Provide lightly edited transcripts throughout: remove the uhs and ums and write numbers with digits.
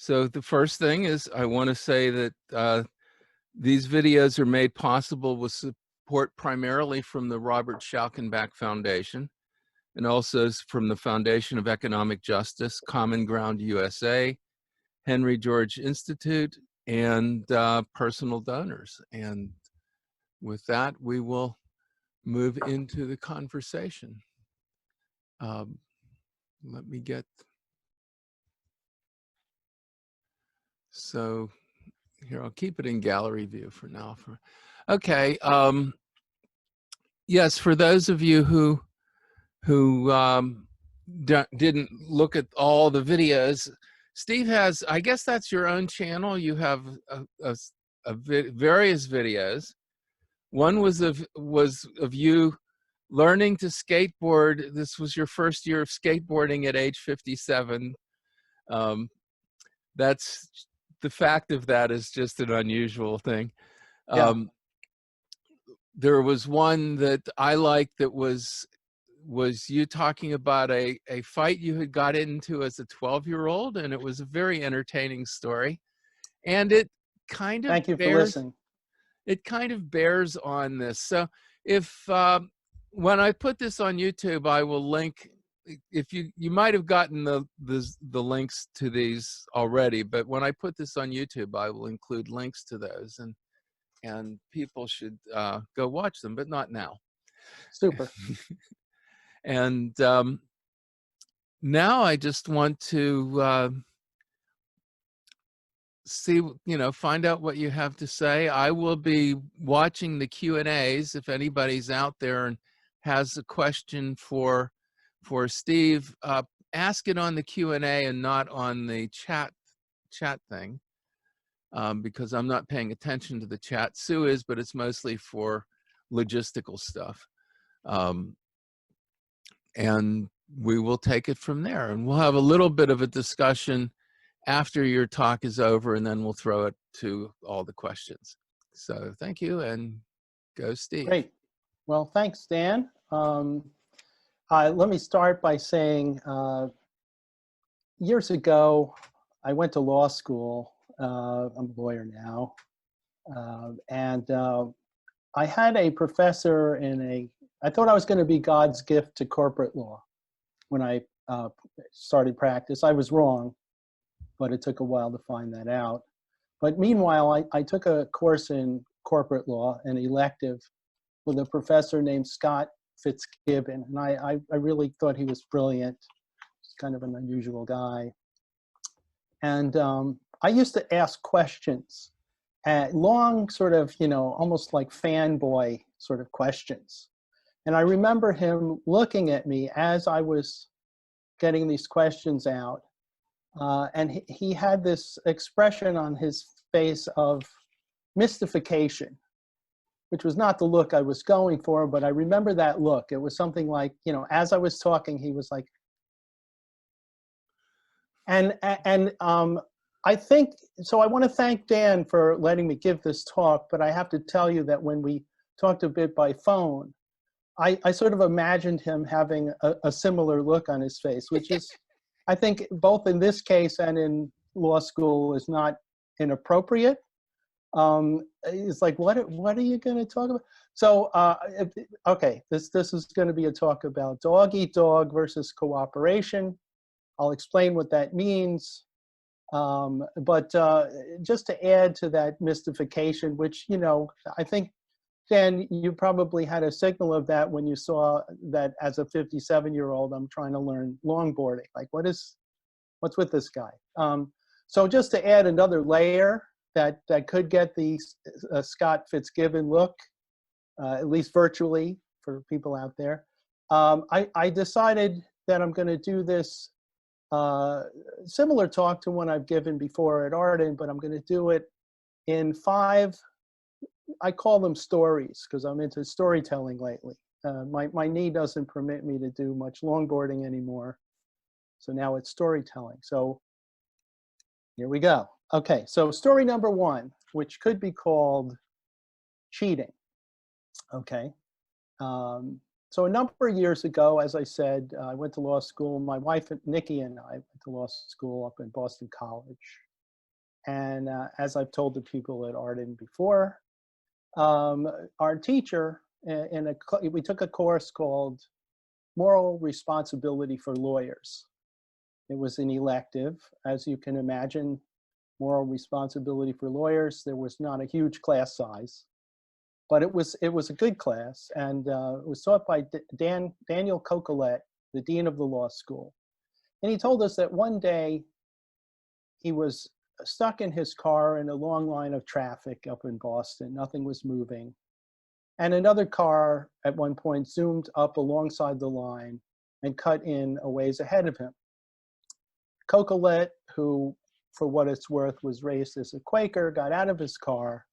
So the first thing is I want to say that these videos are made possible with support primarily from the Robert Schalkenbach Foundation and also from the Foundation of Economic Justice, Common Ground USA, Henry George Institute, and personal donors. And with that, we will move into the conversation. Let me get, so here, I'll keep it in gallery view for now. Okay, yes, for those of you who didn't look at all the videos, Steve has, I guess that's your own channel. You have various videos. One was of you learning to skateboard. This was your first year of skateboarding at age 57. That's, the fact of that is just an unusual thing. Yeah. There was one that I liked that was you talking about a fight you had got into as a 12-year-old, and it was a very entertaining story. And it kind of Thank you for listening. It kind of bears on this. So if when I put this on YouTube, I will link. If you might have gotten the links to these already, but when I put this on YouTube, I will include links to those, and people should go watch them, but not now. Super. And now I just want to see, find out what you have to say. I will be watching the Q&As. If anybody's out there and has a question for Steve, ask it on the Q&A and not on the chat thing, because I'm not paying attention to the chat. Sue is, but it's mostly for logistical stuff. And we will take it from there, and we'll have a little bit of a discussion after your talk is over, and then we'll throw it to all the questions. So thank you, and go Steve. Great. Well, thanks, Dan. Let me start by saying years ago, I went to law school. I'm a lawyer now. And I had a professor I thought I was going to be God's gift to corporate law when I started practice. I was wrong, but it took a while to find that out. But meanwhile, I took a course in corporate law, an elective, with a professor named Scott Fitzgibbon. And I really thought he was brilliant. He's kind of an unusual guy. And I used to ask questions, long sort of, almost like fanboy sort of questions. And I remember him looking at me as I was getting these questions out. And he had this expression on his face of mystification, which was not the look I was going for, but I remember that look. It was something like, as I was talking, he was like, and I think, so I want to thank Dan for letting me give this talk, but I have to tell you that when we talked a bit by phone, I sort of imagined him having a similar look on his face, which is, I think, both in this case and in law school is not inappropriate. It's like, what are you going to talk about? So, okay, this is going to be a talk about dog eat dog versus cooperation. I'll explain what that means. But just to add to that mystification, which, I think, Dan, you probably had a signal of that when you saw that as a 57-year-old, I'm trying to learn longboarding. Like, what's with this guy? So just to add another layer that could get the Scott Fitzgibbon look, at least virtually for people out there, I decided that I'm going to do this similar talk to one I've given before at Arden, but I'm going to do it in 5, I call them stories because I'm into storytelling lately. My knee doesn't permit me to do much longboarding anymore. So now it's storytelling. So here we go. Okay, so story number 1, which could be called cheating. Okay. So a number of years ago, as I said, I went to law school. My wife, Nikki, and I went to law school up in Boston College. And as I've told the people at Arden before, our teacher we took a course called Moral Responsibility for Lawyers. It was an elective, as you can imagine. Moral responsibility for lawyers. There was not a huge class size, but it was a good class, and it was taught by Daniel Cocolette, the dean of the law school. And he told us that one day he was stuck in his car in a long line of traffic up in Boston. Nothing was moving. And another car at one point zoomed up alongside the line and cut in a ways ahead of him. Cocolette, who, for what it's worth, was raised as a Quaker, got out of his car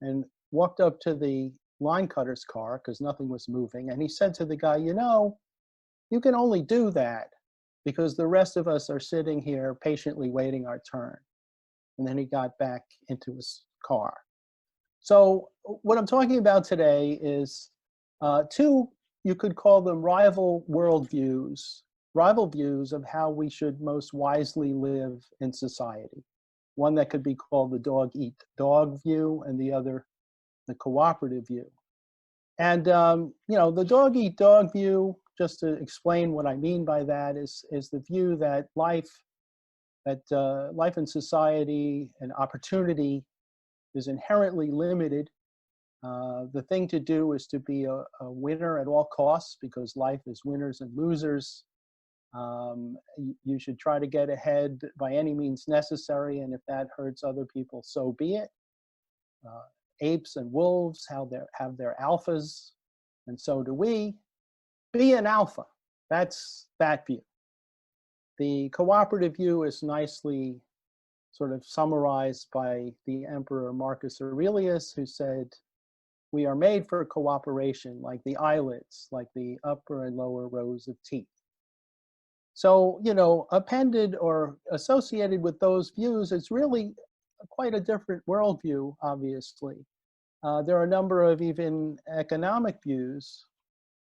and walked up to the line cutter's car because nothing was moving. And he said to the guy, you know, you can only do that because the rest of us are sitting here patiently waiting our turn. And then he got back into his car. So what I'm talking about today is two, you could call them rival worldviews, rival views of how we should most wisely live in society. One that could be called the dog-eat-dog view, and the other, the cooperative view. And you know, the dog-eat-dog view, just to explain what I mean by that, is the view that life in society and opportunity is inherently limited. The thing to do is to be a winner at all costs, because life is winners and losers. You should try to get ahead by any means necessary, and if that hurts other people, so be it. Apes and wolves have their alphas, and so do we. Be an alpha. That's that view. The cooperative view is nicely sort of summarized by the Emperor Marcus Aurelius, who said, we are made for cooperation, like the eyelids, like the upper and lower rows of teeth. So, you know, appended or associated with those views, it's really quite a different worldview, obviously. There are a number of even economic views.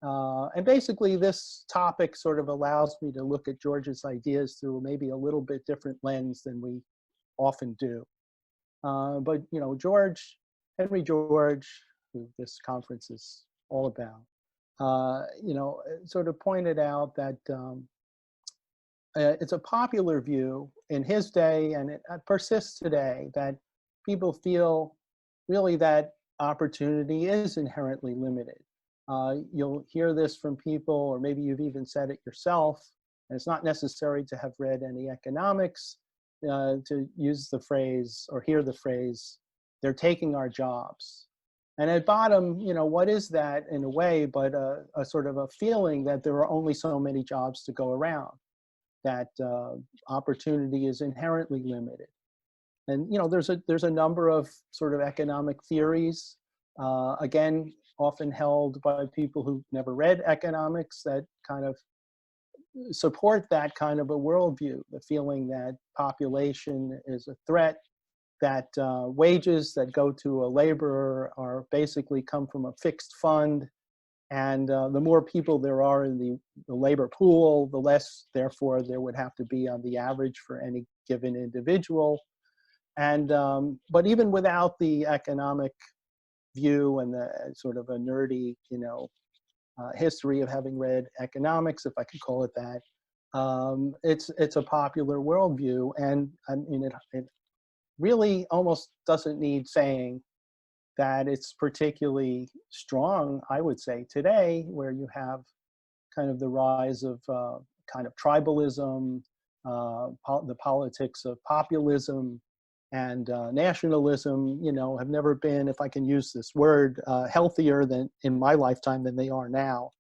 And basically, this topic sort of allows me to look at George's ideas through maybe a little bit different lens than we often do. But, you know, Henry George, who this conference is all about, you know, sort of pointed out that it's a popular view in his day, and it persists today, that people feel really that opportunity is inherently limited. You'll hear this from people, or maybe you've even said it yourself, and it's not necessary to have read any economics to use the phrase or hear the phrase, they're taking our jobs. And at bottom, you know, what is that in a way but a sort of a feeling that there are only so many jobs to go around, that opportunity is inherently limited. And, you know, there's a number of sort of economic theories, again, often held by people who never read economics, that kind of support that kind of a worldview, the feeling that population is a threat, that wages that go to a laborer are basically come from a fixed fund, and the more people there are in the labor pool, the less, therefore, there would have to be on the average for any given individual. And but even without the economic view and the sort of a nerdy, you know, history of having read economics, if I could call it that, it's a popular worldview, and I mean it really almost doesn't need saying that it's particularly strong, I would say, today, where you have kind of the rise of kind of tribalism, the politics of populism, and nationalism, you know, have never been, if I can use this word, healthier than in my lifetime than they are now.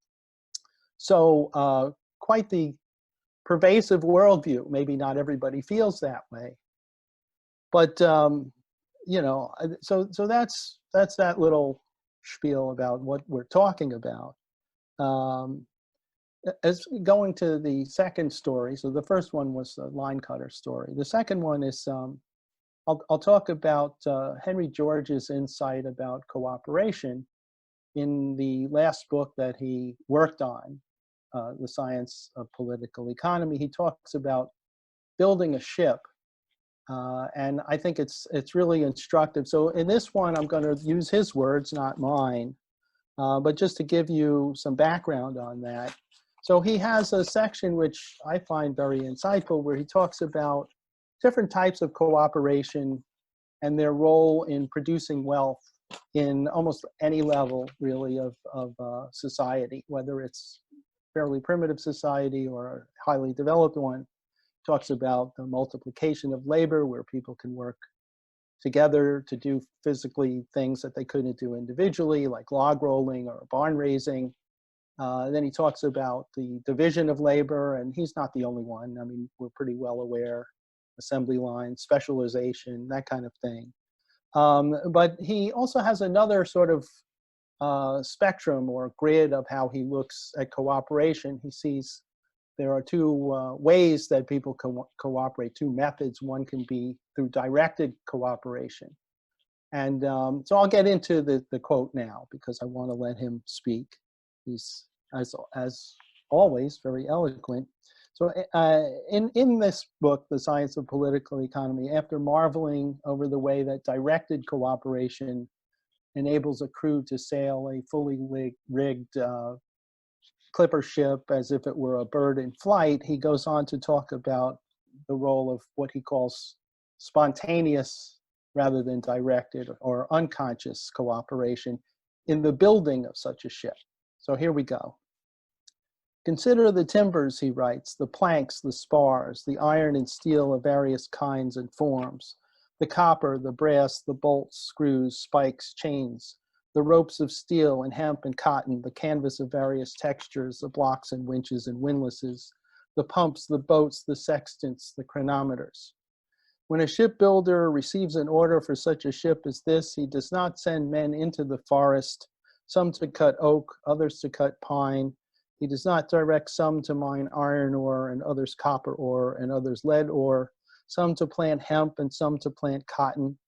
So quite the pervasive worldview. Maybe not everybody feels that way, but you know, so that's that little spiel about what we're talking about. As going to the second story, so the first one was the line cutter story. The second one is I'll talk about Henry George's insight about cooperation in the last book that he worked on, The Science of Political Economy. He talks about building a ship And I think it's really instructive. So in this one, I'm going to use his words, not mine, but just to give you some background on that. So he has a section which I find very insightful, where he talks about different types of cooperation and their role in producing wealth in almost any level, really, of society, whether it's fairly primitive society or a highly developed one. Talks about the multiplication of labor, where people can work together to do physically things that they couldn't do individually, like log rolling or barn raising. Then he talks about the division of labor, and he's not the only one. I mean, we're pretty well aware, assembly line, specialization, that kind of thing. But he also has another sort of spectrum or grid of how he looks at cooperation. He sees there are two ways that people can cooperate, two methods. One can be through directed cooperation. And so I'll get into the quote now, because I want to let him speak. He's, as always, very eloquent. So in this book, The Science of Political Economy, after marveling over the way that directed cooperation enables a crew to sail a fully rigged clipper ship as if it were a bird in flight, he goes on to talk about the role of what he calls spontaneous rather than directed or unconscious cooperation in the building of such a ship. So here we go. Consider the timbers, he writes, the planks, the spars, the iron and steel of various kinds and forms, the copper, the brass, the bolts, screws, spikes, chains, the ropes of steel and hemp and cotton, the canvas of various textures, the blocks and winches and windlasses, the pumps, the boats, the sextants, the chronometers. When a shipbuilder receives an order for such a ship as this, he does not send men into the forest, some to cut oak, others to cut pine. He does not direct some to mine iron ore and others copper ore and others lead ore, some to plant hemp and some to plant cotton,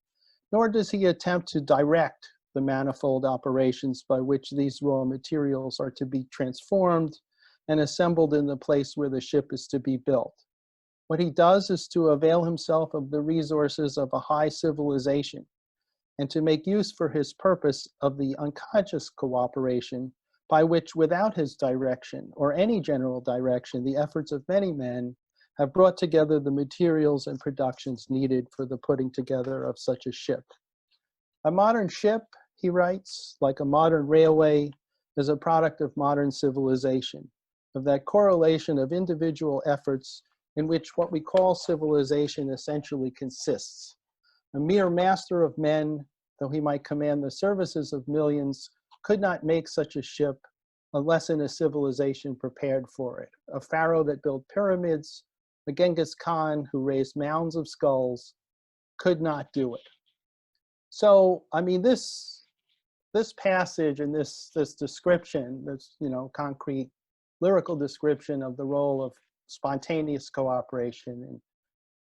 nor does he attempt to direct the manifold operations by which these raw materials are to be transformed and assembled in the place where the ship is to be built. What he does is to avail himself of the resources of a high civilization and to make use for his purpose of the unconscious cooperation by which, without his direction or any general direction, the efforts of many men have brought together the materials and productions needed for the putting together of such a ship. A modern ship, he writes, like a modern railway, is a product of modern civilization, of that correlation of individual efforts in which what we call civilization essentially consists. A mere master of men, though he might command the services of millions, could not make such a ship unless in a civilization prepared for it. A pharaoh that built pyramids, a Genghis Khan who raised mounds of skulls, could not do it. So, I mean, this passage and this description, this concrete lyrical description of the role of spontaneous cooperation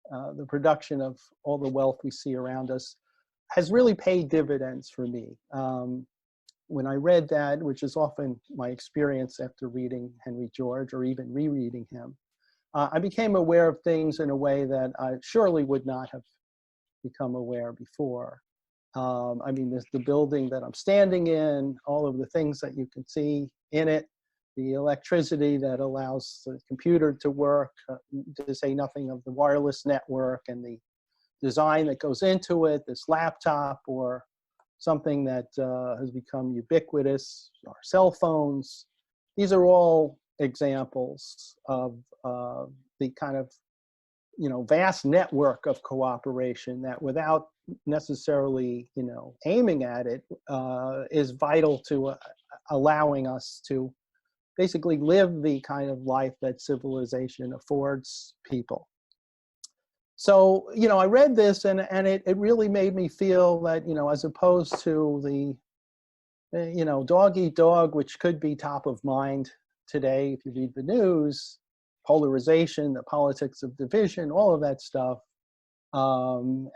and the production of all the wealth we see around us has really paid dividends for me. When I read that, which is often my experience after reading Henry George or even rereading him, I became aware of things in a way that I surely would not have become aware before. I mean, there's the building that I'm standing in, all of the things that you can see in it, the electricity that allows the computer to work, to say nothing of the wireless network and the design that goes into it, this laptop or something that has become ubiquitous, our cell phones. These are all examples of the kind of vast network of cooperation that, without necessarily aiming at it, is vital to allowing us to basically live the kind of life that civilization affords people. So, I read this and it really made me feel that, as opposed to the, dog eat dog, which could be top of mind today if you read the news, polarization, the politics of division, all of that stuff, and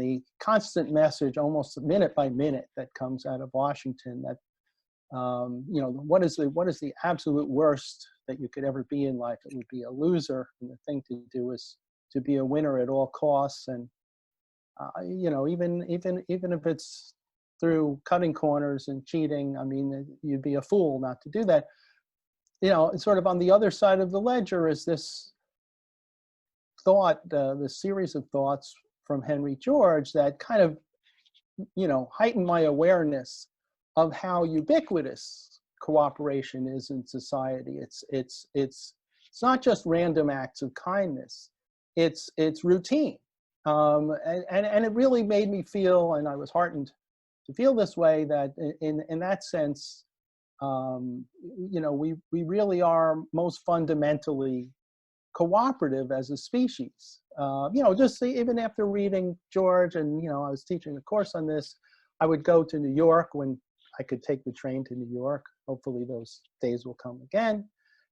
the constant message almost minute by minute that comes out of Washington that, what is the absolute worst that you could ever be in life? It would be a loser, and the thing to do is to be a winner at all costs. And you know, even if it's through cutting corners and cheating, I mean, you'd be a fool not to do that. You know, it's sort of on the other side of the ledger is this thought, the series of thoughts from Henry George that kind of, you know, heightened my awareness of how ubiquitous cooperation is in society. It's not just random acts of kindness. It's routine. And it really made me feel, and I was heartened to feel this way, that in that sense, you know, we really are most fundamentally cooperative as a species. You know, just even after reading George, and, you know, I was teaching a course on this, I would go to New York when I could take the train to New York. Hopefully those days will come again.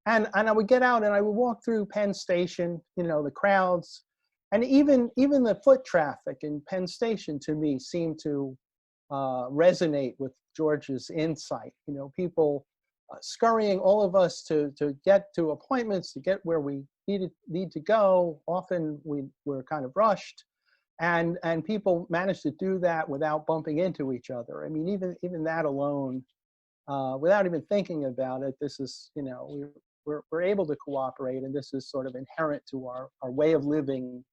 And I would get out and I would walk through Penn Station, you know, the crowds, and even the foot traffic in Penn Station to me seemed to resonate with George's insight. You know, people scurrying, all of us to get to appointments, to get where we need to go. Often we're kind of rushed, and people manage to do that without bumping into each other. I mean, even that alone, without even thinking about it, this is, you know, we're able to cooperate, and this is sort of inherent to our way of living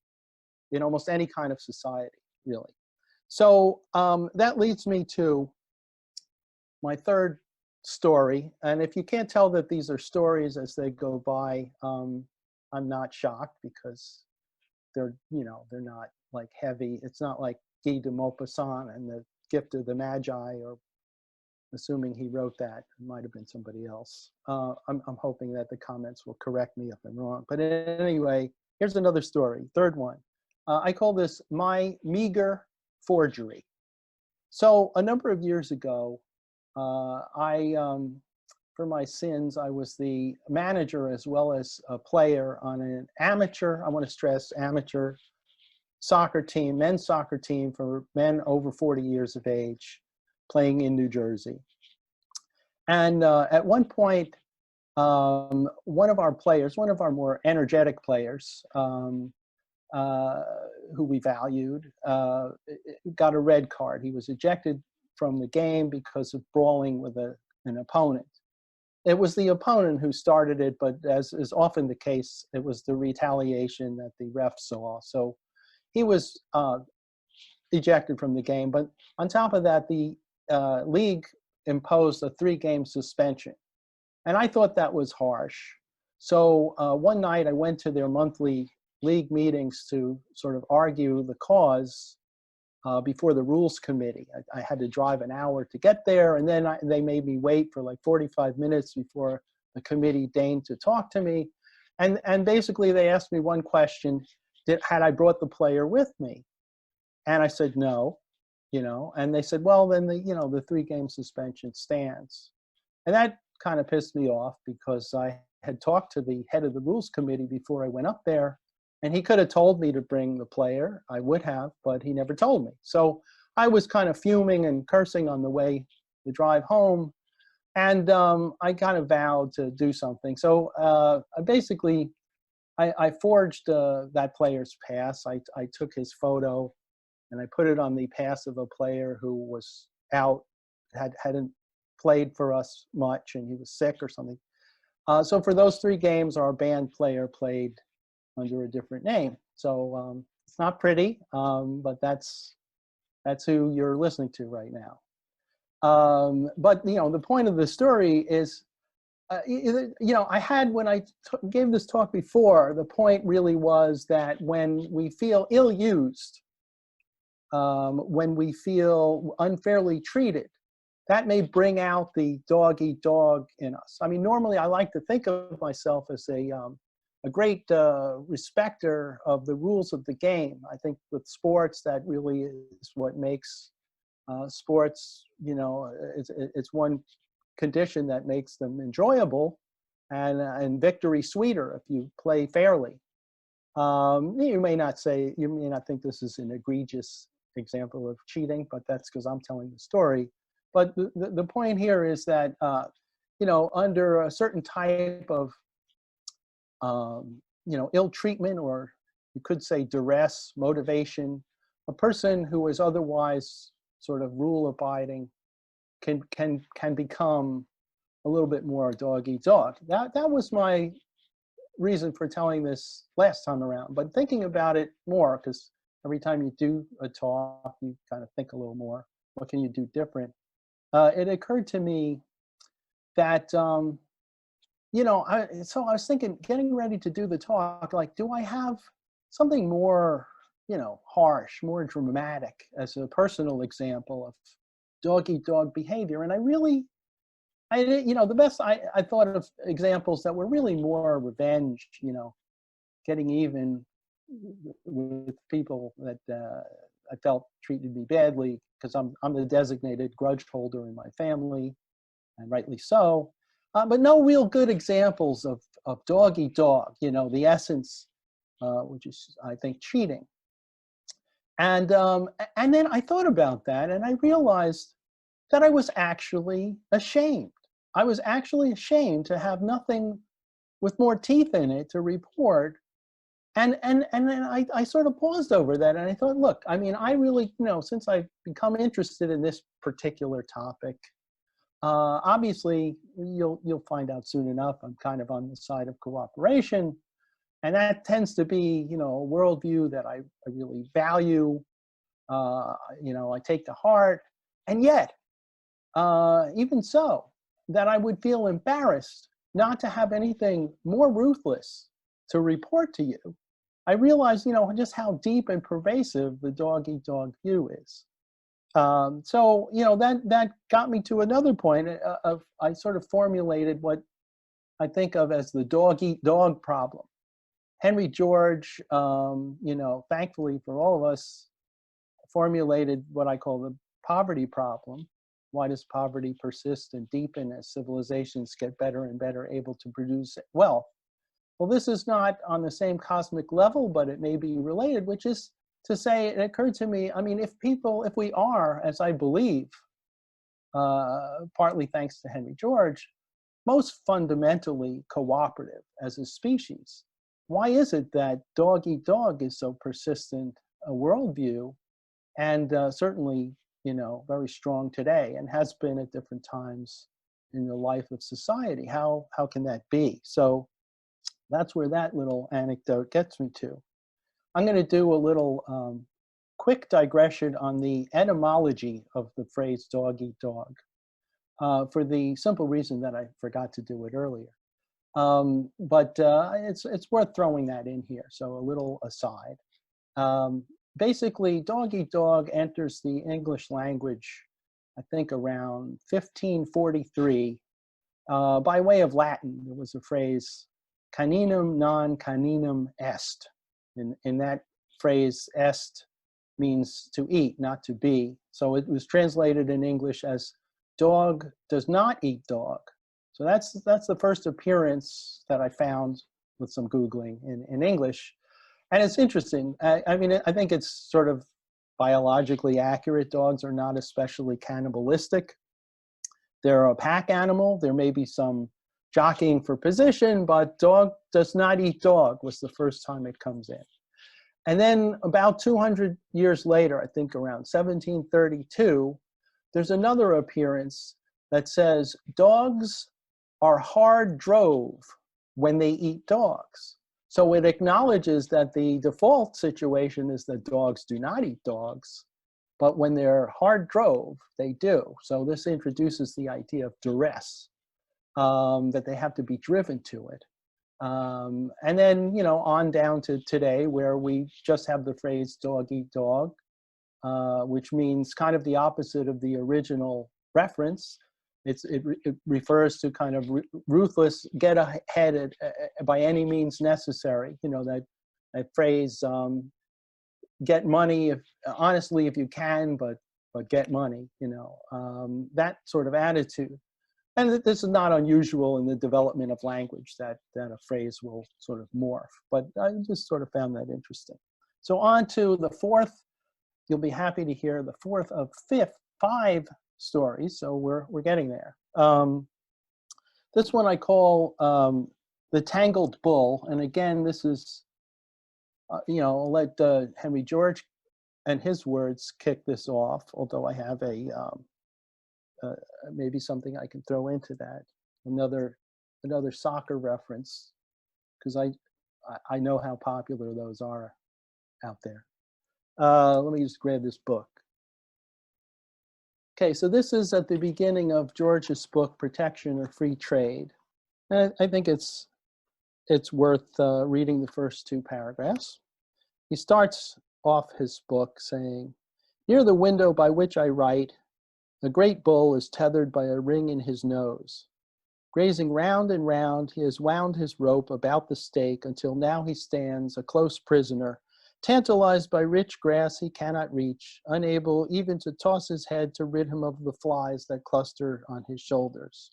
in almost any kind of society, really. So that leads me to my third story. And if you can't tell that these are stories as they go by, I'm not shocked, because they're, you know, they're not like heavy. It's not like Guy de Maupassant and the Gift of the Magi, or assuming he wrote that, it might have been somebody else. I'm hoping that the comments will correct me if I'm wrong. But anyway, here's another story, third one. I call this My Meager Forgery. So a number of years ago, for my sins, I was the manager as well as a player on an amateur, I want to stress amateur, soccer team, men's soccer team for men over 40 years of age, playing in New Jersey. And at one point, one of our players, one of our more energetic players, who we valued, got a red card. He was ejected from the game because of brawling with an opponent. It was the opponent who started it, but as is often the case, it was the retaliation that the ref saw. So he was ejected from the game. But on top of that, the league imposed a 3-game suspension. And I thought that was harsh. So one night I went to their monthly league meetings to sort of argue the cause before the rules committee. I had to drive an hour to get there, and then they made me wait for like 45 minutes before the committee deigned to talk to me. And basically they asked me one question: had I brought the player with me? And I said no, you know. And they said, well, then the 3-game suspension stands. And that kind of pissed me off, because I had talked to the head of the rules committee before I went up there. And he could have told me to bring the player. I would have, but he never told me. So I was kind of fuming and cursing on the way to drive home. And I kind of vowed to do something. So basically, I forged that player's pass. I took his photo and I put it on the pass of a player who was out, hadn't played for us much, and he was sick or something. So for those 3 games, our band player played under a different name. So it's not pretty, but that's who you're listening to right now. But, you know, the point of the story is, you know, I had, when I gave this talk before, the point really was that when we feel ill-used, when we feel unfairly treated, that may bring out the dog-eat dog in us. I mean, normally I like to think of myself as a great respecter of the rules of the game. I think with sports, that really is what makes sports, you know, it's one condition that makes them enjoyable, and victory sweeter if you play fairly. You may not think this is an egregious example of cheating, but that's because I'm telling the story. But the point here is that, you know, under a certain type of, you know, ill treatment or you could say duress, motivation. A person who is otherwise sort of rule-abiding can become a little bit more dog eat dog. That was my reason for telling this last time around. But thinking about it more, because every time you do a talk, you kind of think a little more. What can you do different? It occurred to me that so I was thinking, getting ready to do the talk, like, do I have something more, harsh, more dramatic as a personal example of dog eat dog behavior? And the best I thought of examples that were really more revenge, getting even with people that I felt treated me badly, because I'm the designated grudge holder in my family, and rightly so. But no real good examples of dog eat dog, the essence, which is, I think, cheating. And then I thought about that, and I realized that I was actually ashamed. I was actually ashamed to have nothing with more teeth in it to report. And then I sort of paused over that, and I thought, look, I mean, I really, since I've become interested in this particular topic, obviously you'll find out soon enough, I'm kind of on the side of cooperation, and that tends to be, a worldview that I really value, I take to heart, and yet, even so, that I would feel embarrassed not to have anything more ruthless to report to you. I realized, just how deep and pervasive the dog eat dog view is. So, that got me to another point of I sort of formulated what I think of as the dog eat dog problem. Henry George, thankfully for all of us, formulated what I call the poverty problem. Why does poverty persist and deepen as civilizations get better and better able to produce wealth? Well, this is not on the same cosmic level, but it may be related, which is to say, it occurred to me, I mean, if we are, as I believe, partly thanks to Henry George, most fundamentally cooperative as a species, why is it that dog eat dog is so persistent a worldview, and certainly, very strong today, and has been at different times in the life of society? How can that be? So that's where that little anecdote gets me to. I'm going to do a little quick digression on the etymology of the phrase dog eat dog, for the simple reason that I forgot to do it earlier. But it's worth throwing that in here, so a little aside. Basically, dog eat dog enters the English language, I think, around 1543, by way of Latin. There was a phrase, caninum non caninum est. In that phrase, est means to eat, not to be. So it was translated in English as dog does not eat dog. So that's the first appearance that I found with some Googling in English. And it's interesting. I mean, I think it's sort of biologically accurate. Dogs are not especially cannibalistic. They're a pack animal. There may be some jockeying for position, but dog does not eat dog was the first time it comes in. And then about 200 years later, I think around 1732, there's another appearance that says dogs are hard drove when they eat dogs. So it acknowledges that the default situation is that dogs do not eat dogs, but when they're hard drove, they do. So this introduces the idea of duress, that they have to be driven to it. And then, on down to today, where we just have the phrase dog eat dog, which means kind of the opposite of the original reference. It refers to kind of ruthless, get ahead by any means necessary. That phrase, get money honestly if you can, but get money. That sort of attitude. And this is not unusual in the development of language, that a phrase will sort of morph. But I just sort of found that interesting. So on to the fourth. You'll be happy to hear the fourth of five stories. So we're getting there. This one I call the Tangled Bull. And again, this is I'll let Henry George and his words kick this off, although I have maybe something I can throw into that. Another soccer reference, because I know how popular those are out there. Let me just grab this book. Okay, so this is at the beginning of George's book, Protection or Free Trade. And I think it's worth reading the first two paragraphs. He starts off his book saying, "Near the window by which I write, a great bull is tethered by a ring in his nose. Grazing round and round, he has wound his rope about the stake until now he stands a close prisoner, tantalized by rich grass he cannot reach, unable even to toss his head to rid him of the flies that cluster on his shoulders.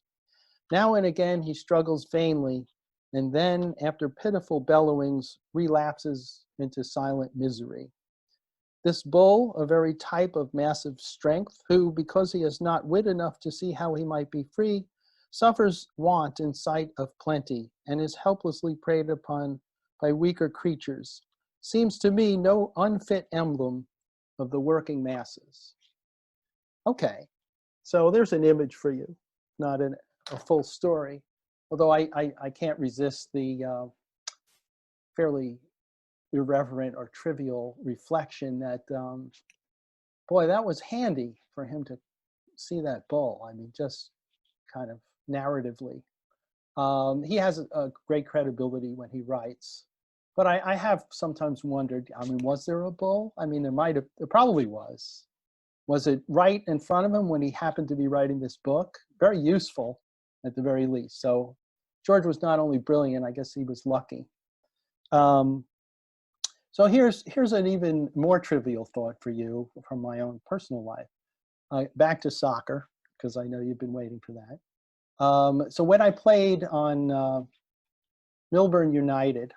Now and again he struggles vainly, and then, after pitiful bellowings, relapses into silent misery. This bull, a very type of massive strength, who, because he has not wit enough to see how he might be free, suffers want in sight of plenty, and is helplessly preyed upon by weaker creatures, seems to me no unfit emblem of the working masses." Okay, so there's an image for you, not a full story, although I can't resist the fairly irreverent or trivial reflection that, boy, that was handy for him to see that bull. I mean, just kind of narratively. He has a great credibility when he writes, but I have sometimes wondered, I mean, was there a bull? I mean, there probably was. Was it right in front of him when he happened to be writing this book? Very useful, at the very least. So George was not only brilliant, I guess he was lucky. So here's an even more trivial thought for you from my own personal life. Back to soccer, because I know you've been waiting for that. So when I played on Milburn United,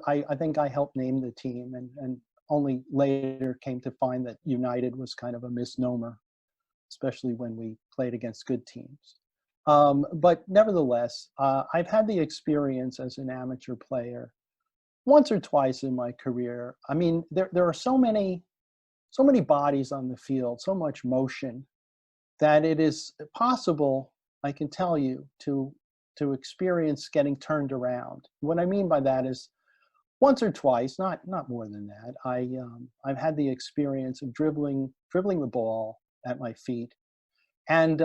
I think I helped name the team, and only later came to find that United was kind of a misnomer, especially when we played against good teams. But nevertheless, I've had the experience as an amateur player once or twice in my career. I mean, there are so many bodies on the field, so much motion, that it is possible, I can tell you, to experience getting turned around. What I mean by that is, once or twice, not more than that, I've had the experience of dribbling the ball at my feet and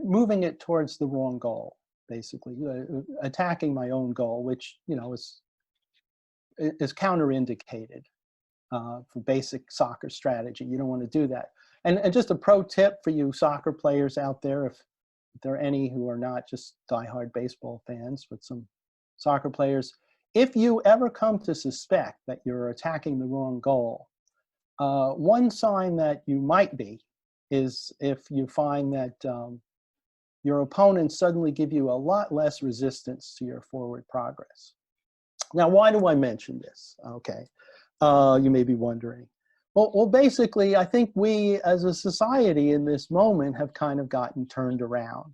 moving it towards the wrong goal, basically attacking my own goal, which is counterindicated for basic soccer strategy. You don't want to do that. And just a pro tip for you soccer players out there, if there are any who are not just diehard baseball fans, but some soccer players, if you ever come to suspect that you're attacking the wrong goal, one sign that you might be is if you find that your opponents suddenly give you a lot less resistance to your forward progress. Now, why do I mention this? Okay, you may be wondering. Well, basically, I think we as a society in this moment have kind of gotten turned around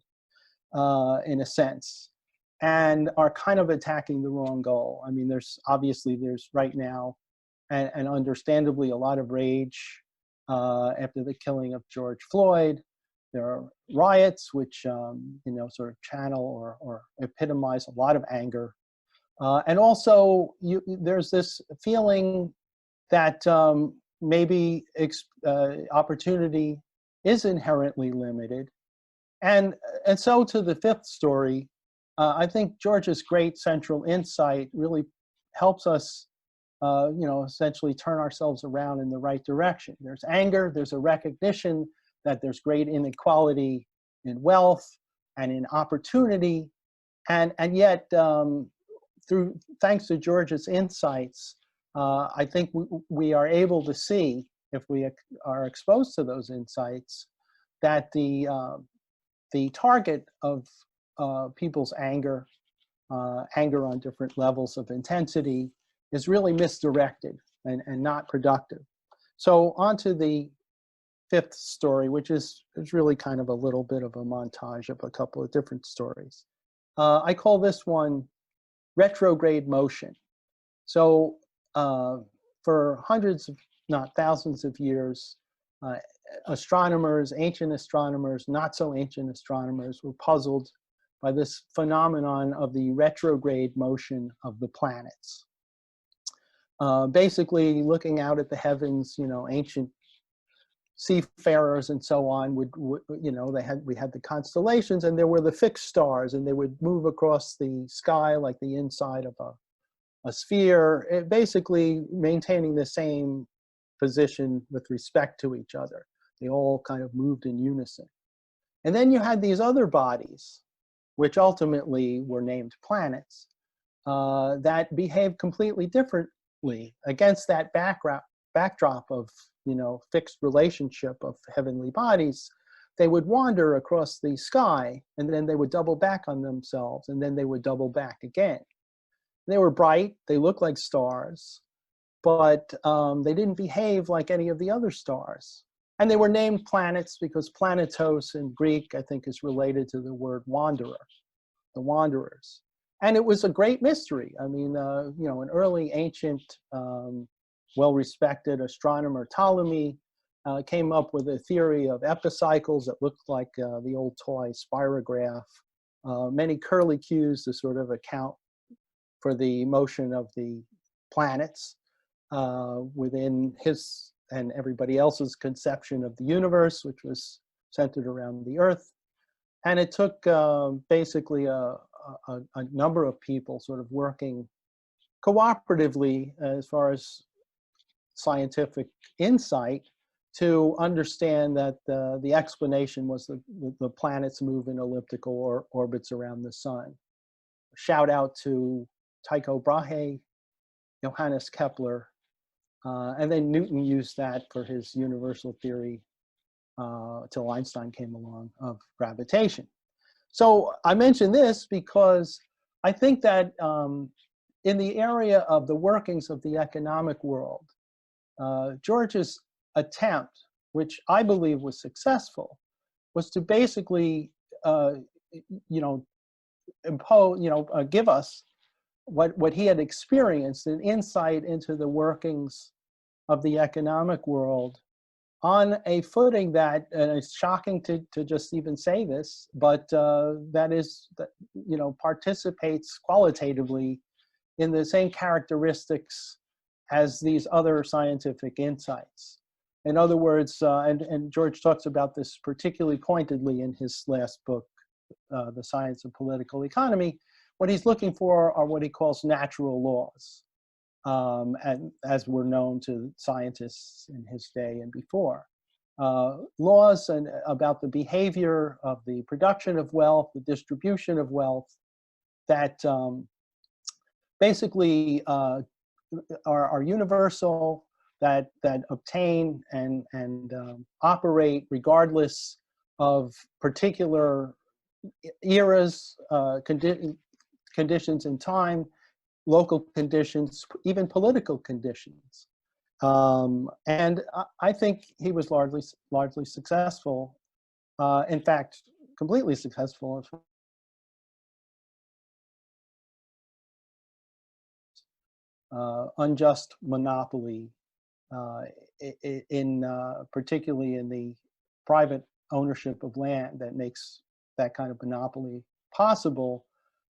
in a sense, and are kind of attacking the wrong goal. I mean, there's right now, and understandably, a lot of rage after the killing of George Floyd. There are riots which sort of channel or epitomize a lot of anger. And also, there's this feeling that maybe opportunity is inherently limited. And so to the fifth story, I think George's great central insight really helps us, essentially turn ourselves around in the right direction. There's anger, there's a recognition that there's great inequality in wealth and in opportunity, and yet, thanks to George's insights, I think we are able to see, if we are exposed to those insights, that the target of people's anger on different levels of intensity, is really misdirected and not productive. So on to the fifth story, which is really kind of a little bit of a montage of a couple of different stories. I call this one Retrograde Motion. So for hundreds, if not thousands of years, astronomers, ancient astronomers, not so ancient astronomers, were puzzled by this phenomenon of the retrograde motion of the planets. Basically, looking out at the heavens, ancient seafarers and so on would we had the constellations, and there were the fixed stars, and they would move across the sky like the inside of a sphere, basically maintaining the same position with respect to each other. They all kind of moved in unison. And then you had these other bodies, which ultimately were named planets, that behaved completely differently against that backdrop of fixed relationship of heavenly bodies. They would wander across the sky, and then they would double back on themselves, and then they would double back again. They were bright, they looked like stars, but they didn't behave like any of the other stars. And they were named planets because planetos in Greek, I think, is related to the word wanderer, the wanderers. And it was a great mystery. I mean, an early ancient, well-respected astronomer, Ptolemy, came up with a theory of epicycles that looked like the old toy spirograph, many curlicues to sort of account for the motion of the planets within his and everybody else's conception of the universe, which was centered around the Earth. And it took basically a number of people sort of working cooperatively as far as scientific insight to understand that the explanation was the planets move in elliptical orbits around the sun. Shout out to Tycho Brahe, Johannes Kepler, and then Newton used that for his universal theory till Einstein came along of gravitation. So I mention this because I think that in the area of the workings of the economic world, George's attempt, which I believe was successful, was to basically, give us what he had experienced, an insight into the workings of the economic world on a footing that, and it's shocking to just even say this, but participates qualitatively in the same characteristics as these other scientific insights. In other words, and George talks about this particularly pointedly in his last book, The Science of Political Economy. What he's looking for are what he calls natural laws, and as were known to scientists in his day and before. Laws about the behavior of the production of wealth, the distribution of wealth, that basically are universal, that obtain and operate regardless of particular eras, conditions in time, local conditions, even political conditions. And I think he was largely successful. In fact, completely successful. Unjust monopoly, particularly in the private ownership of land, that makes that kind of monopoly possible.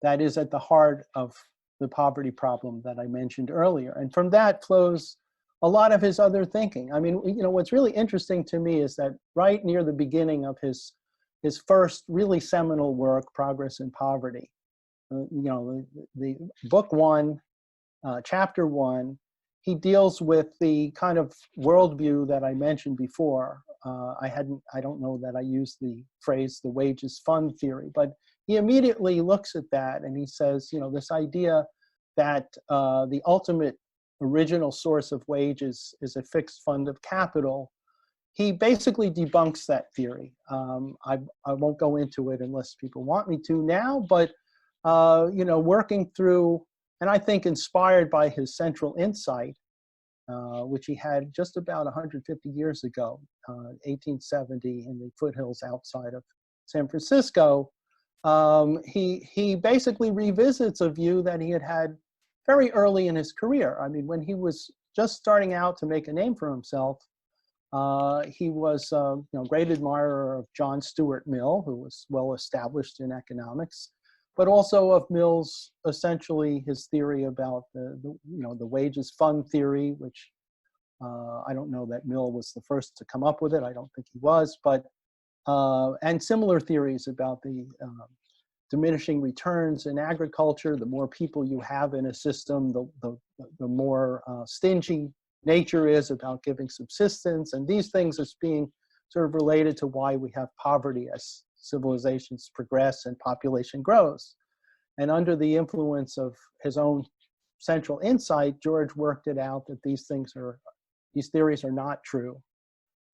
That is at the heart of the poverty problem that I mentioned earlier. And from that flows a lot of his other thinking. I mean, what's really interesting to me is that right near the beginning of his first really seminal work, Progress and Poverty, the book 1, chapter 1, he deals with the kind of worldview that I mentioned before. I don't know that I used the phrase the wages fund theory, but he immediately looks at that and he says, this idea that the ultimate original source of wages is a fixed fund of capital. He basically debunks that theory. I won't go into it unless people want me to now, but working through, and I think inspired by his central insight, which he had just about 150 years ago, 1870, in the foothills outside of San Francisco, he basically revisits a view that he had very early in his career. I mean, when he was just starting out to make a name for himself, he was a great admirer of John Stuart Mill, who was well established in economics, but also of Mill's, essentially his theory about the wages fund theory, which I don't know that Mill was the first to come up with it. I don't think he was, but and similar theories about the diminishing returns in agriculture. The more people you have in a system, the more stingy nature is about giving subsistence. And these things as being sort of related to why we have poverty as civilizations progress and population grows. And under the influence of his own central insight, George worked it out that these theories are not true.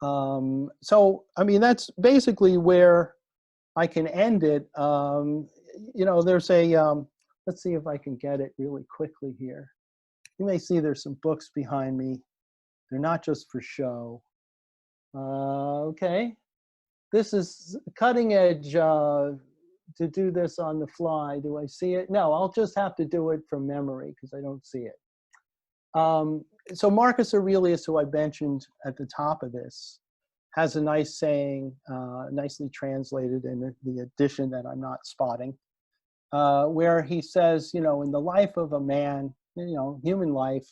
So, I mean, that's basically where I can end it. There's a, let's see if I can get it really quickly here. You may see there's some books behind me. They're not just for show. Okay. This is cutting edge to do this on the fly. Do I see it? No, I'll just have to do it from memory because I don't see it. So Marcus Aurelius, who I mentioned at the top of this, has a nice saying, nicely translated in the edition that I'm not spotting, where he says, in the life of a man, human life,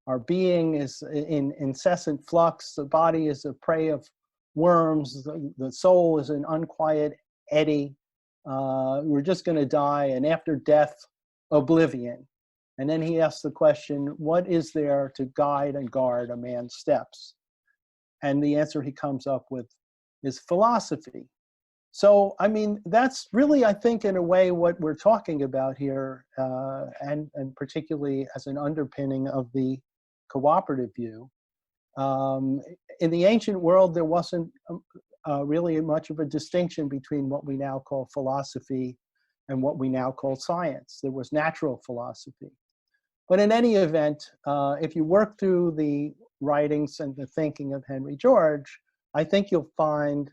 our being is in incessant flux. The body is a prey of worms. The soul is an unquiet eddy. We're just going to die, and after death, oblivion. And then he asks the question, what is there to guide and guard a man's steps? And the answer he comes up with is philosophy. So, I mean, that's really, I think, in a way, what we're talking about here, and particularly as an underpinning of the cooperative view. In the ancient world, there wasn't really much of a distinction between what we now call philosophy and what we now call science. There was natural philosophy. But in any event, if you work through the writings and the thinking of Henry George, I think you'll find,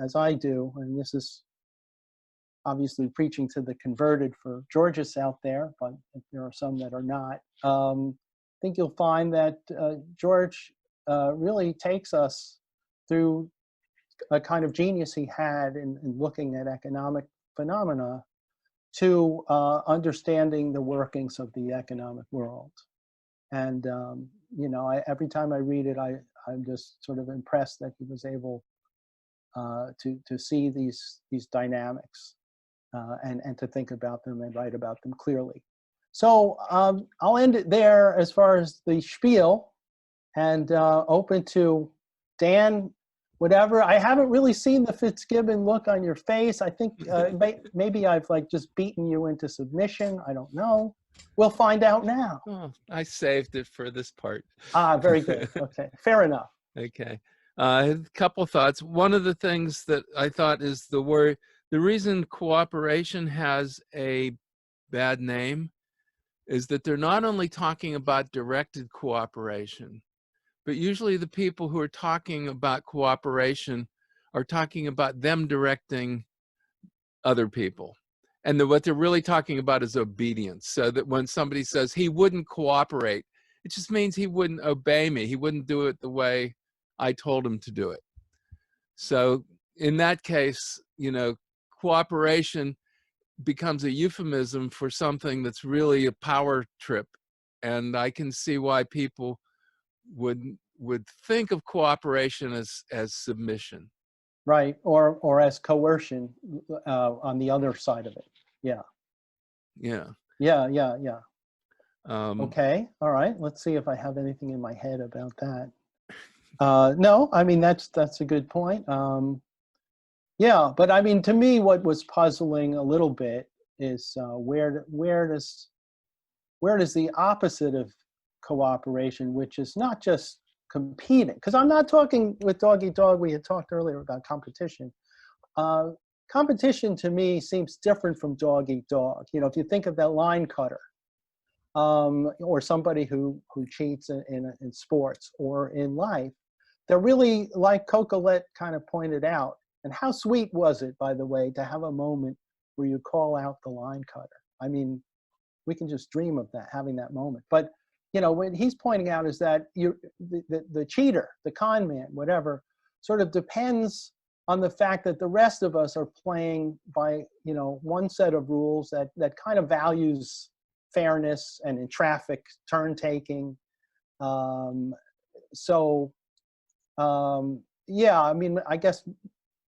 as I do, and this is obviously preaching to the converted for Georgists out there, but there are some that are not, I think you'll find that George really takes us through a kind of genius he had in looking at economic phenomena to understanding the workings of the economic world. And, every time I read it, I'm just sort of impressed that he was able to see these dynamics and to think about them and write about them clearly. So I'll end it there as far as the spiel, and open to Dan, whatever. I haven't really seen the Fitzgibbon look on your face. I think maybe I've just beaten you into submission. I don't know. We'll find out now. Oh, I saved it for this part. Ah, very good. Okay, fair enough. Okay. A couple thoughts. One of the things that I thought is the reason cooperation has a bad name is that they're not only talking about directed cooperation, but usually the people who are talking about cooperation are talking about them directing other people. And what they're really talking about is obedience. So that when somebody says he wouldn't cooperate, it just means he wouldn't obey me. He wouldn't do it the way I told him to do it. So in that case, cooperation becomes a euphemism for something that's really a power trip. And I can see why people would think of cooperation as submission. Right, or as coercion on the other side of it. Yeah. Yeah. Okay, all right. Let's see if I have anything in my head about that. No, I mean, that's a good point. Yeah, but I mean, to me, what was puzzling a little bit is where does the opposite of cooperation, which is not just competing, because I'm not talking with Doggy Dog, we had talked earlier about competition. Competition to me seems different from dog eat dog. If you think of that line cutter, or somebody who cheats in sports or in life, they're really, like Cocolette kind of pointed out, and how sweet was it, by the way, to have a moment where you call out the line cutter. I mean, we can just dream of that, having that moment. But, you know, what he's pointing out is that the cheater, the con man, whatever, sort of depends on the fact that the rest of us are playing by, you know, one set of rules that kind of values fairness and in traffic, turn taking. Yeah, I mean, I guess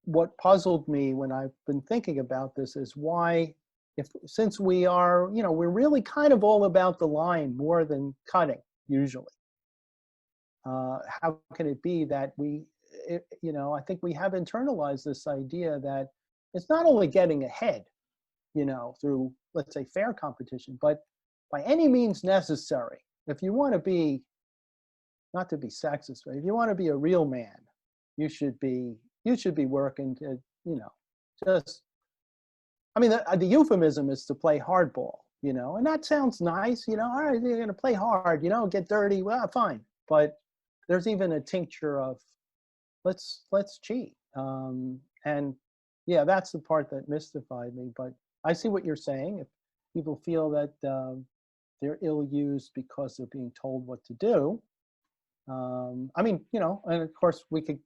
what puzzled me when I've been thinking about this is why, since we are, you know, we're really kind of all about the line more than cutting usually. How can it be that you know, I think we have internalized this idea that it's not only getting ahead, you know, through, let's say, fair competition, but by any means necessary. If you want to be, not to be sexist, but if you want to be a real man, you should be working to, you know, just, I mean, the euphemism is to play hardball, you know, and that sounds nice, you know, all right, you're going to play hard, you know, get dirty, well, fine. But there's even a tincture of, let's cheat. And yeah, that's the part that mystified me, but I see what you're saying. If people feel that they're ill-used because they're being told what to do, I mean, you know, and of course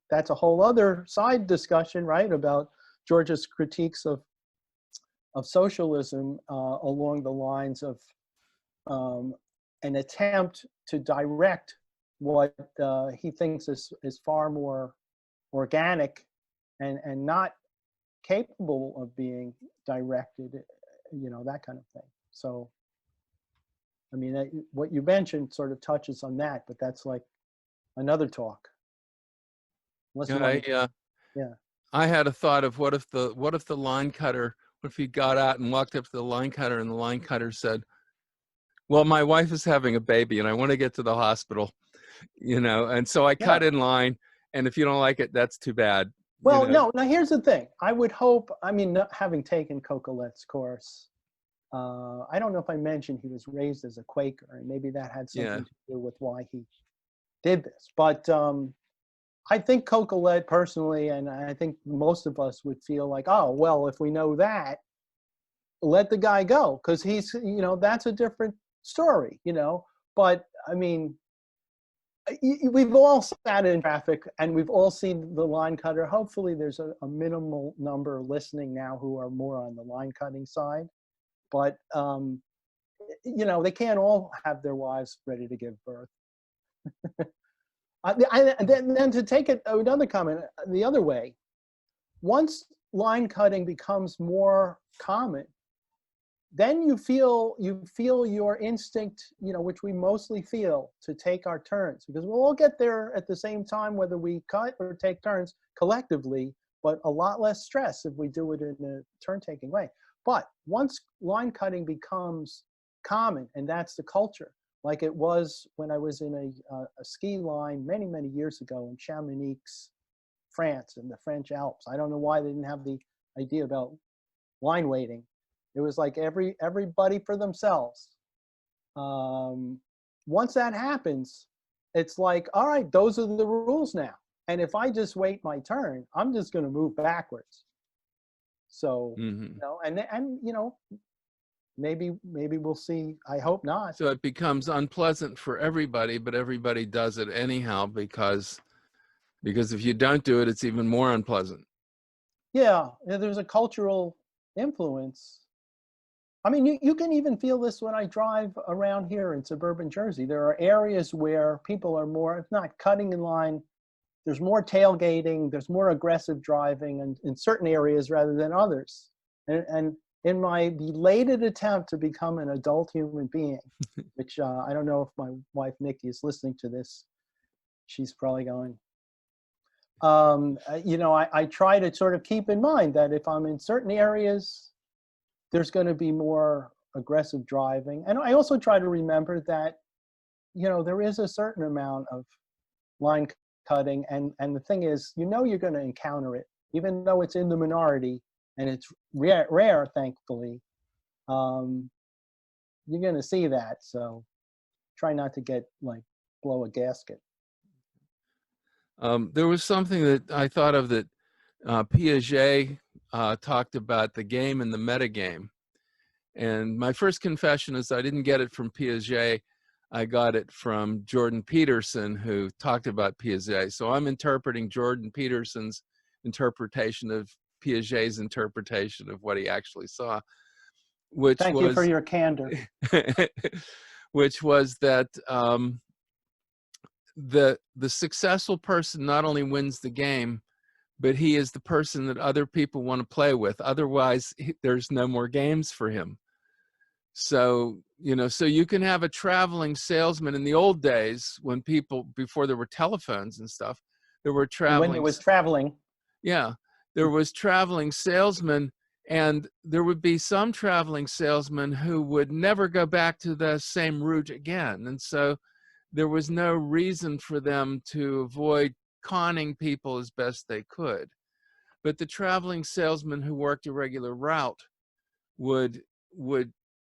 that's a whole other side discussion, right? About George's critiques of socialism along the lines of an attempt to direct what he thinks is far more organic and not capable of being directed, you know, that kind of thing. So, I mean, what you mentioned sort of touches on that, but that's like another talk. Yeah, yeah. I had a thought of what if the line cutter, what if he got out and walked up to the line cutter and the line cutter said, well, my wife is having a baby and I want to get to the hospital, you know, and so I cut in line, and if you don't like it, that's too bad. Well, you know? no, now here's the thing. I would hope, I mean, having taken Cocolette's course, I don't know if I mentioned he was raised as a Quaker, and maybe that had something to do with why he did this. But I think Cocolette personally, and I think most of us would feel like, oh, well, if we know that, let the guy go, because he's, you know, that's a different story, you know. But I mean, we've all sat in traffic and we've all seen the line cutter. Hopefully there's a minimal number listening now who are more on the line cutting side. But, you know, they can't all have their wives ready to give birth. Then to take it, another comment the other way, once line cutting becomes more common, then you feel your instinct, you know, which we mostly feel, to take our turns, because we'll all get there at the same time, whether we cut or take turns collectively, but a lot less stress if we do it in a turn-taking way. But once line cutting becomes common, and that's the culture, like it was when I was in a ski line many, many years ago in Chamonix, France, in the French Alps. I don't know why they didn't have the idea about line waiting. It was like everybody for themselves. Once that happens, it's like, all right, those are the rules now. And if I just wait my turn, I'm just going to move backwards. So, you know, and you know, maybe we'll see. I hope not. So it becomes unpleasant for everybody, but everybody does it anyhow because if you don't do it, it's even more unpleasant. Yeah, there's a cultural influence. I mean, you can even feel this when I drive around here in suburban Jersey. There are areas where people are more, if not cutting in line, there's more tailgating, there's more aggressive driving in certain areas rather than others. And in my belated attempt to become an adult human being, which I don't know if my wife Nikki is listening to this, she's probably going, you know, I try to sort of keep in mind that if I'm in certain areas, there's going to be more aggressive driving. And I also try to remember that, you know, there is a certain amount of line cutting. And the thing is, you know, you're going to encounter it, even though it's in the minority and it's rare, thankfully. You're going to see that. So try not to get like blow a gasket. There was something that I thought of that Piaget talked about the game and the metagame. And my first confession is I didn't get it from Piaget. I got it from Jordan Peterson, who talked about Piaget. So I'm interpreting Jordan Peterson's interpretation of Piaget's interpretation of what he actually saw, which Thank you for your candor. which was that the successful person not only wins the game, but he is the person that other people want to play with. Otherwise, there's no more games for him. So, you know, so you can have a traveling salesman in the old days when people, before there were telephones and stuff, there were traveling. When it was traveling. Yeah, there was traveling salesmen, and there would be some traveling salesmen who would never go back to the same route again. And so there was no reason for them to avoid conning people as best they could. But the traveling salesman who worked a regular route would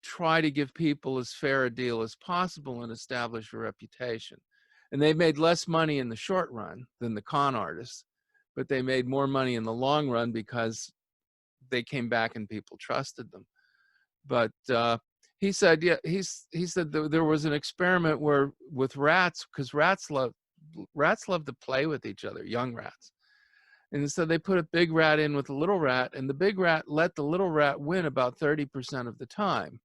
try to give people as fair a deal as possible and establish a reputation. And they made less money in the short run than the con artists, but they made more money in the long run because they came back and people trusted them. But he said, yeah, he said there was an experiment where with rats, because rats love to play with each other, young rats. And so they put a big rat in with a little rat, and the big rat let the little rat win about 30% of the time,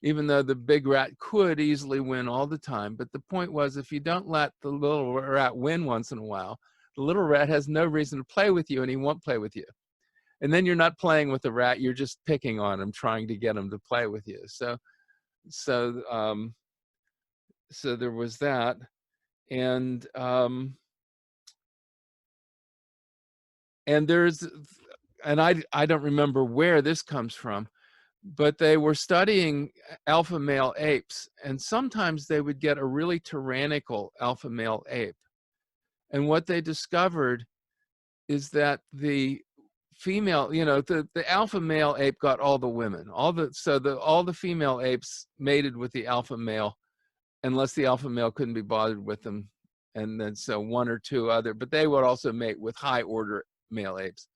even though the big rat could easily win all the time. But the point was, if you don't let the little rat win once in a while, the little rat has no reason to play with you, and he won't play with you. And then you're not playing with the rat, you're just picking on him, trying to get him to play with you. So there was that. And I don't remember where this comes from, but they were studying alpha male apes, and sometimes they would get a really tyrannical alpha male ape. And what they discovered is that the female, you know, the alpha male ape got all the women, all the female apes mated with the alpha male, unless the alpha male couldn't be bothered with them. And then so one or two other, but they would also mate with high order male apes.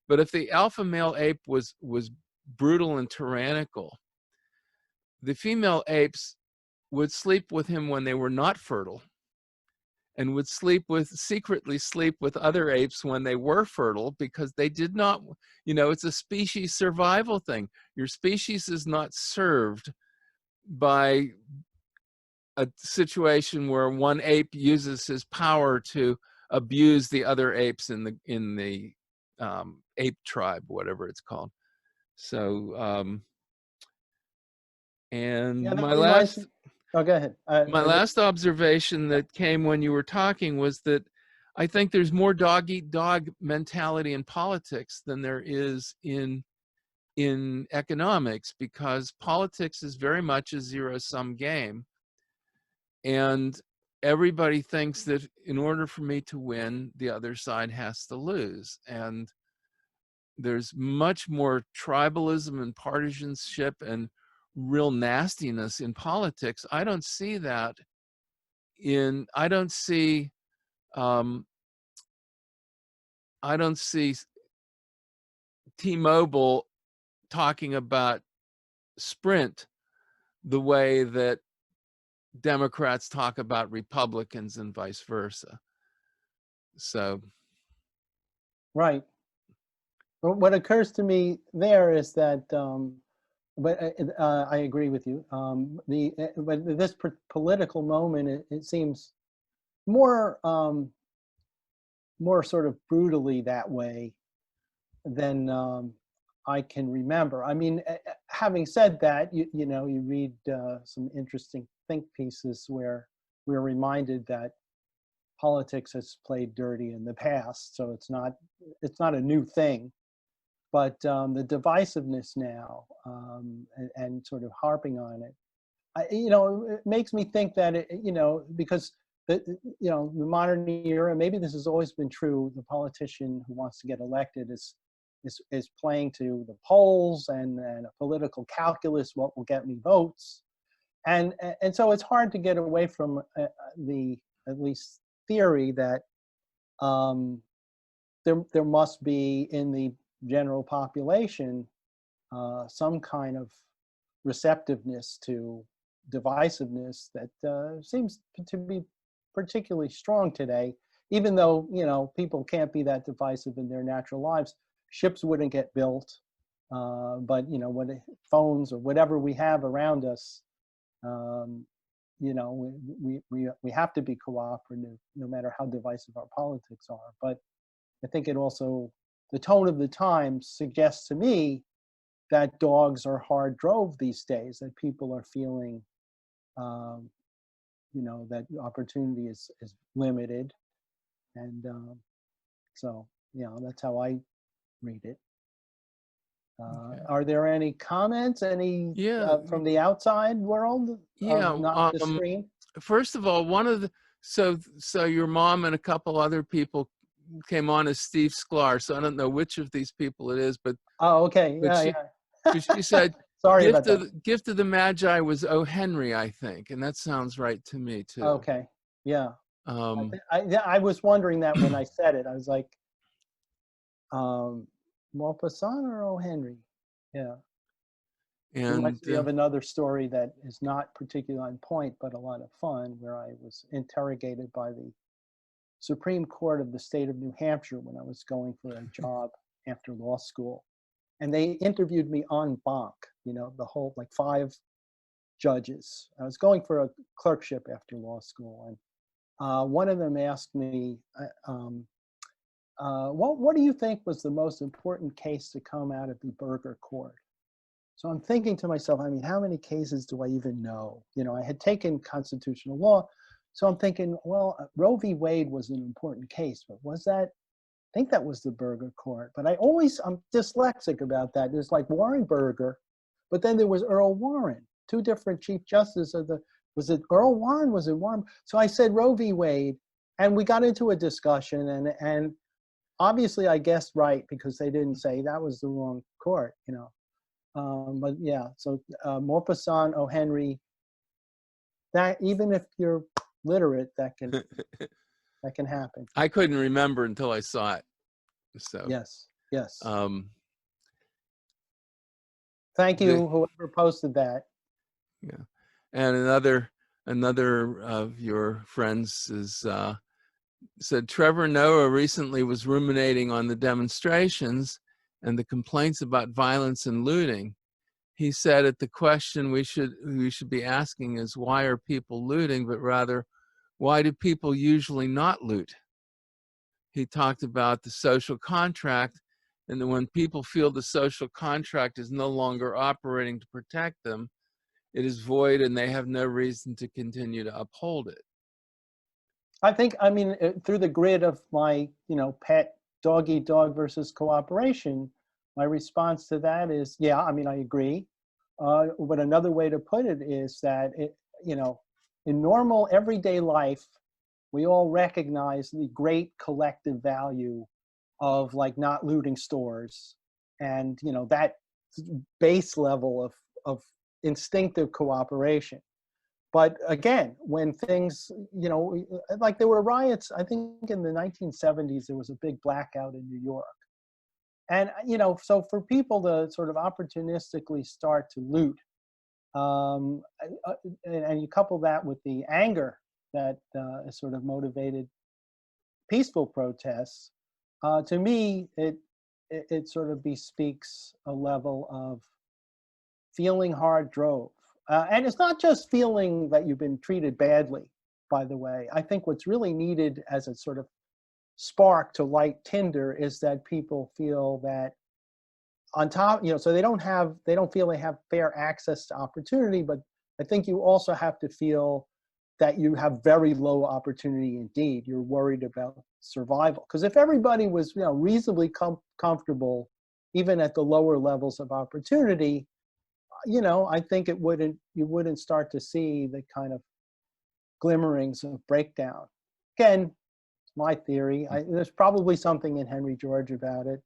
But if the alpha male ape was brutal and tyrannical, the female apes would sleep with him when they were not fertile, and would secretly sleep with other apes when they were fertile, because they did not, you know, it's a species survival thing. Your species is not served by a situation where one ape uses his power to abuse the other apes in the ape tribe, whatever it's called. So, and Yeah, my last, oh, go ahead. my last observation that came when you were talking was that I think there's more dog-eat-dog mentality in politics than there is in economics, because politics is very much a zero-sum game. And everybody thinks that in order for me to win, the other side has to lose. And there's much more tribalism and partisanship and real nastiness in politics. I don't see that I don't see T-Mobile talking about Sprint the way that Democrats talk about Republicans and vice versa. So. Right. What occurs to me there is that, I agree with you. But this political moment, it seems more sort of brutally that way than I can remember. I mean, having said that, you know, you read some interesting think pieces where we're reminded that politics has played dirty in the past, so it's not a new thing. But the divisiveness now and sort of harping on it, you know, it makes me think that you know, because you know, the modern era, maybe this has always been true. The politician who wants to get elected is playing to the polls and a political calculus, what will get me votes, and so it's hard to get away from the, at least, theory that there must be in the general population some kind of receptiveness to divisiveness that seems to be particularly strong today, even though, people can't be that divisive in their natural lives. Ships wouldn't get built, but, when phones or whatever we have around us, we have to be cooperative, no matter how divisive our politics are. But I think it also, the tone of the times suggests to me that dogs are hard drove these days, that people are feeling, that opportunity is limited. And so, that's how I read it. Okay. Are there any comments, Yeah. from the outside world, Yeah. not the screen? First of all, one of the so your mom and a couple other people came on as Steve Sklar. So I don't know which of these people it is, but Oh, okay. but Yeah, she said Sorry about that. Gift of the Magi was O. Henry, I think, and that sounds right to me too. Okay. Yeah. Um, I was wondering that when I said it. I was like, Maupassant or O. Henry? Yeah. and Reminds me of another story that is not particularly on point, but a lot of fun, where I was interrogated by the Supreme Court of the state of New Hampshire when I was going for a job after law school. And they interviewed me en banc, the whole, like 5 judges. I was going for a clerkship after law school. And one of them asked me, what do you think was the most important case to come out of the Burger Court? So I'm thinking to myself, how many cases do I even know? I had taken constitutional law. So I'm thinking, well, Roe v. Wade was an important case, but was that? I think that was the Burger Court. But I'm dyslexic about that. There's like Warren Burger, but then there was Earl Warren, 2 different Chief Justices of was it Earl Warren? Was it Warren? So I said Roe v. Wade, and we got into a discussion, and obviously I guessed right because they didn't say that was the wrong court, but yeah, so Maupassant, O. Henry, that even if you're literate, that can happen. I couldn't remember until I saw it. So yes. Thank you, whoever posted that. Yeah, and another of your friends said Trevor Noah recently was ruminating on the demonstrations and the complaints about violence and looting. He said that the question we should be asking is, why are people looting, but rather, why do people usually not loot? He talked about the social contract, and that when people feel the social contract is no longer operating to protect them, it is void and they have no reason to continue to uphold it. I think, through the grid of my, pet doggy dog versus cooperation, my response to that is, yeah, I agree. But another way to put it is that, in normal everyday life, we all recognize the great collective value of like not looting stores and, that base level of instinctive cooperation. But again, when things, like there were riots, I think in the 1970s, there was a big blackout in New York. And, so for people to sort of opportunistically start to loot, and you couple that with the anger that is sort of motivated peaceful protests, to me, it sort of bespeaks a level of feeling hard drove. And it's not just feeling that you've been treated badly, by the way. I think what's really needed as a sort of spark to light tinder is that people feel that on top, so they don't feel they have fair access to opportunity, but I think you also have to feel that you have very low opportunity indeed. You're worried about survival. Because if everybody was, reasonably comfortable, even at the lower levels of opportunity, I think you wouldn't start to see the kind of glimmerings of breakdown. Again, it's my theory. There's probably something in Henry George about it.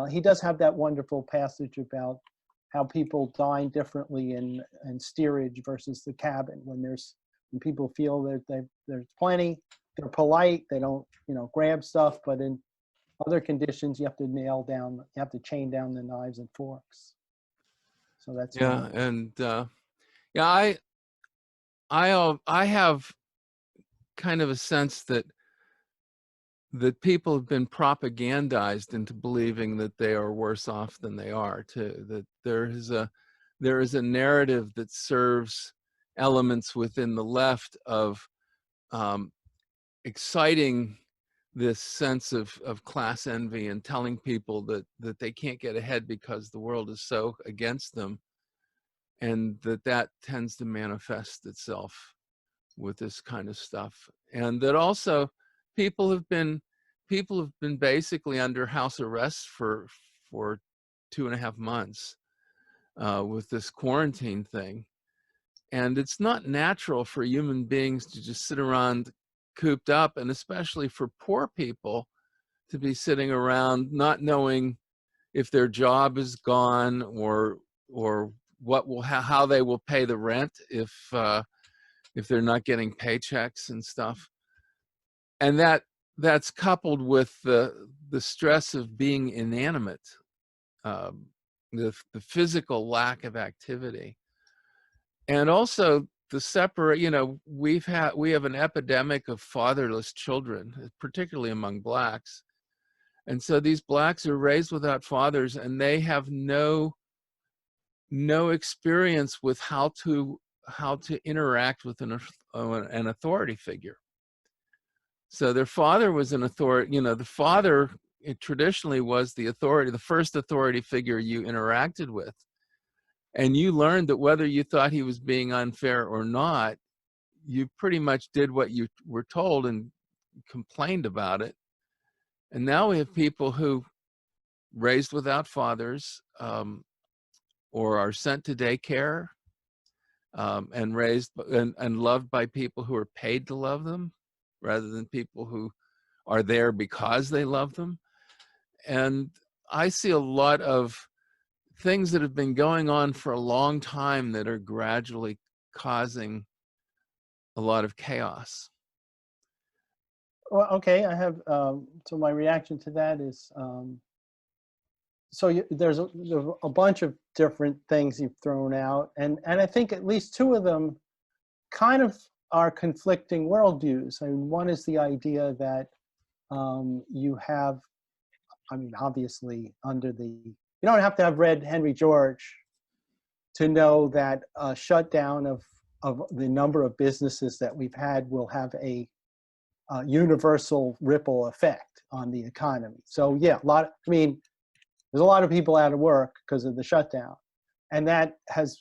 He does have that wonderful passage about how people dine differently in steerage versus the cabin. When people feel that there's plenty, they're polite, they don't, grab stuff. But in Other conditions, you have to you have to chain down the knives and forks. So that's Yeah, another. and yeah, I have kind of a sense that people have been propagandized into believing that they are worse off than they are too. That there is a narrative that serves elements within the left of exciting this sense of class envy and telling people that they can't get ahead because the world is so against them, and that tends to manifest itself with this kind of stuff. And that also people have been basically under house arrest for 2.5 months with this quarantine thing. And it's not natural for human beings to just sit around cooped up, and especially for poor people to be sitting around not knowing if their job is gone, or what will how they will pay the rent if they're not getting paychecks and stuff. And that's coupled with the stress of being inanimate, the physical lack of activity, and also the separate. We have an epidemic of fatherless children, particularly among blacks. And so these blacks are raised without fathers, and they have no experience with how to interact with an authority figure. So their father was an authority. The father, it traditionally was the authority, the first authority figure you interacted with. And you learned that whether you thought he was being unfair or not, you pretty much did what you were told and complained about it. And now we have people who raised without fathers, or are sent to daycare, and raised and loved by people who are paid to love them, rather than people who are there because they love them. And I see a lot of things that have been going on for a long time that are gradually causing a lot of chaos. Well, okay, I have, so my reaction to that is, so there's a bunch of different things you've thrown out, and I think at least two of them kind of are conflicting worldviews. I mean, one is the idea that you have, I mean, obviously you don't have to have read Henry George to know that a shutdown of the number of businesses that we've had will have a universal ripple effect on the economy. So yeah, there's a lot of people out of work because of the shutdown, and that has,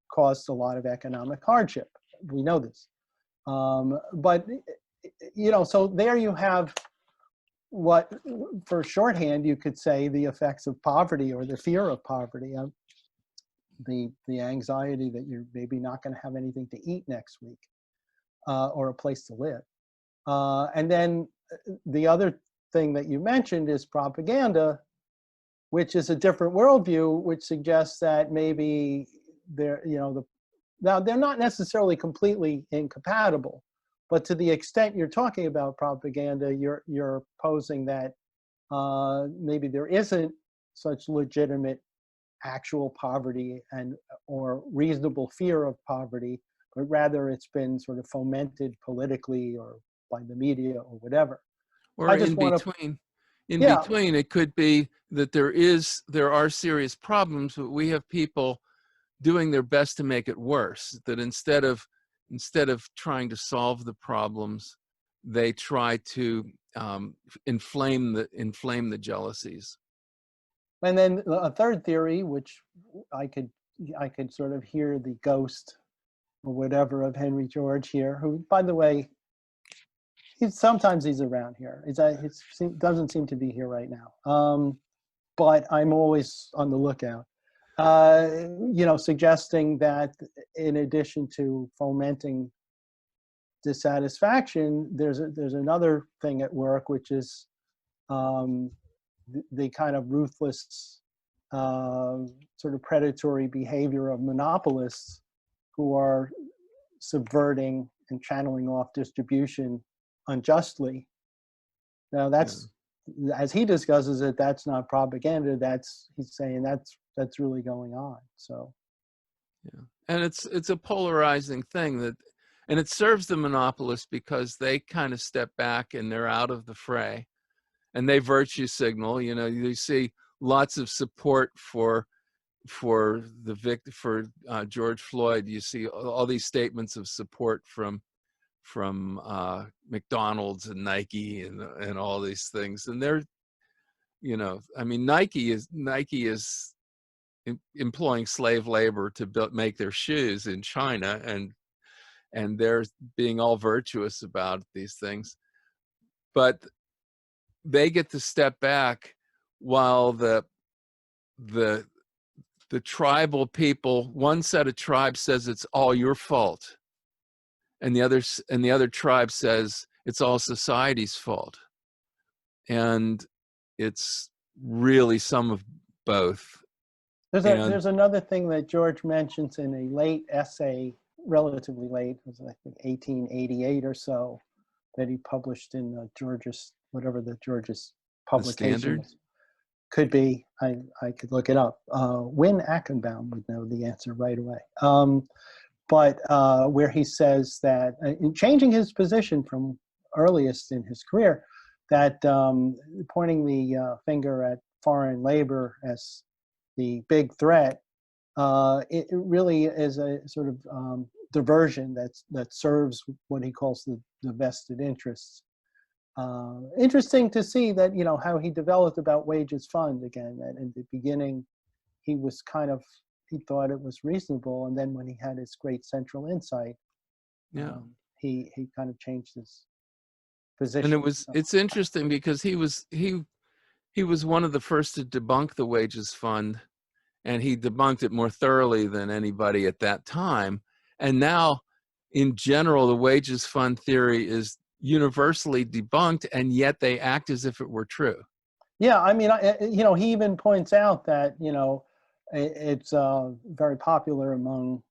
caused a lot of economic hardship. We know this, but so there you have what, for shorthand, you could say the effects of poverty, or the fear of poverty, the anxiety that you're maybe not going to have anything to eat next week, or a place to live. And then the other thing that you mentioned is propaganda, which is a different worldview, which suggests that maybe now they're not necessarily completely incompatible, but to the extent you're talking about propaganda, you're posing that maybe there isn't such legitimate actual poverty or reasonable fear of poverty, but rather it's been sort of fomented politically or by the media or whatever. Or I just want to, in yeah, between, it could be that there are serious problems, but we have people doing their best to make it worse. That instead of trying to solve the problems, they try to inflame the jealousies. and then a third theory, which I could sort of hear the ghost or whatever of Henry George here, who, by the way, sometimes he's around here. He doesn't seem to be here right now, but I'm always on the lookout. Suggesting that in addition to fomenting dissatisfaction, there's another thing at work, which is the kind of ruthless, sort of predatory behavior of monopolists who are subverting and channeling off distribution unjustly. Now that's as he discusses it, that's not propaganda. He's saying that's really going on. So, yeah, and it's a polarizing thing and it serves the monopolists because they kind of step back and they're out of the fray, and they virtue signal. You know, you see lots of support for George Floyd. You see all these statements of support from McDonald's and Nike and all these things, and they're, you know, I mean, Nike is employing slave labor to make their shoes in China, and they're being all virtuous about these things, but they get to step back while the tribal people, one set of tribes says it's all your fault, and the other tribe says it's all society's fault. And it's really some of both. There's another thing that George mentions in a late essay, relatively late, it was I think 1888 or so, that he published in George's, whatever the George's publication was. Could be. I could look it up. Wynne Ackenbaum would know the answer right away. But where he says that, in changing his position from earliest in his career, that pointing the finger at foreign labor as the big threat, it really is a sort of diversion that serves what he calls the vested interests. Interesting to see that, you know, how he developed about wages fund again, that in the beginning he was he thought it was reasonable, and then when he had his great central insight, he kind of changed his position. And it's interesting because he was one of the first to debunk the wages fund, and he debunked it more thoroughly than anybody at that time. And now, in general, the wages fund theory is universally debunked, and yet they act as if it were true. Yeah, I mean, you know, he even points out that, you know, it's very popular among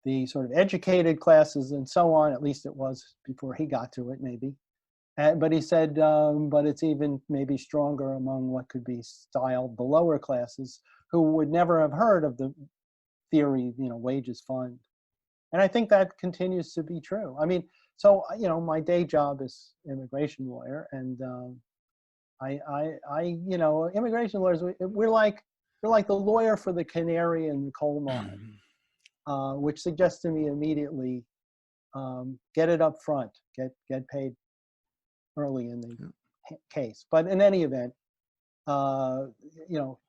the sort of educated classes and so on. At least it was before he got to it, maybe. But he said, but it's even maybe stronger among what could be styled the lower classes, who would never have heard of the theory, you know, wages fund. And I think that continues to be true. I mean, so, you know, my day job is immigration lawyer, and you know, immigration lawyers, we're like the lawyer for the canary in the coal mine, which suggests to me immediately, get it up front, get paid early in the case. But in any event, you know,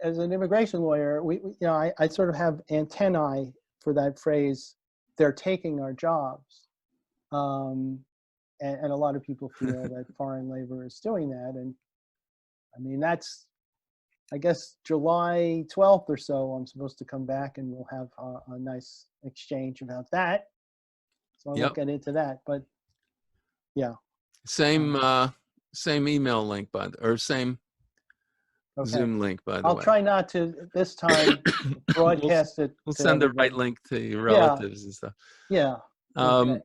as an immigration lawyer, you know, I sort of have antennae for that phrase, "They're taking our jobs," and a lot of people feel that foreign labor is doing that. And I mean, that's, I guess, July 12th or so, I'm supposed to come back and we'll have a nice exchange about that. So I won't get into that, but yeah. Same email link, or same Zoom link, by the way. I'll try not to this time broadcast it. We'll send the right link to your relatives and stuff. Yeah. Okay.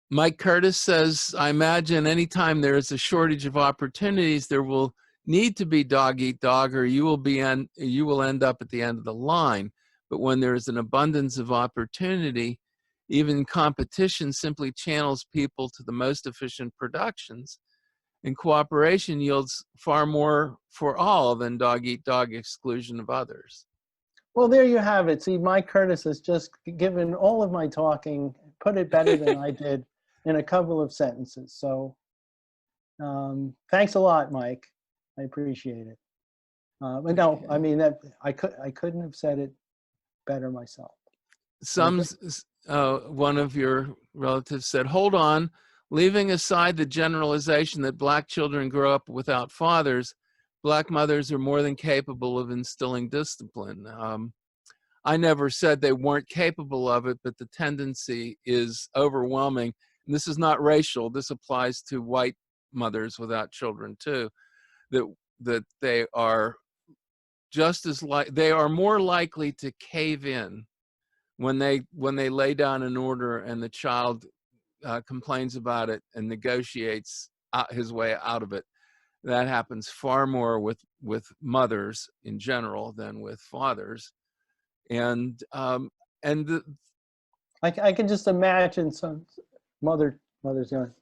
Mike Curtis says, I imagine anytime there is a shortage of opportunities, there will need to be dog eat dog, or you will end up at the end of the line. But when there is an abundance of opportunity, even competition simply channels people to the most efficient productions, and cooperation yields far more for all than dog eat dog exclusion of others. Well, there you have it. See, Mike Curtis has just given all of my talking, put it better than I did in a couple of sentences. So thanks a lot, Mike. I appreciate it. But no, I mean, that I couldn't have said it better myself. One of your relatives said, hold on, leaving aside the generalization that Black children grow up without fathers, Black mothers are more than capable of instilling discipline. I never said they weren't capable of it, but the tendency is overwhelming. And this is not racial. This applies to white mothers without children too, that they are they are more likely to cave in when they lay down an order and the child complains about it and negotiates his way out of it. That happens far more with mothers in general than with fathers. And the, I can just imagine some mother's going,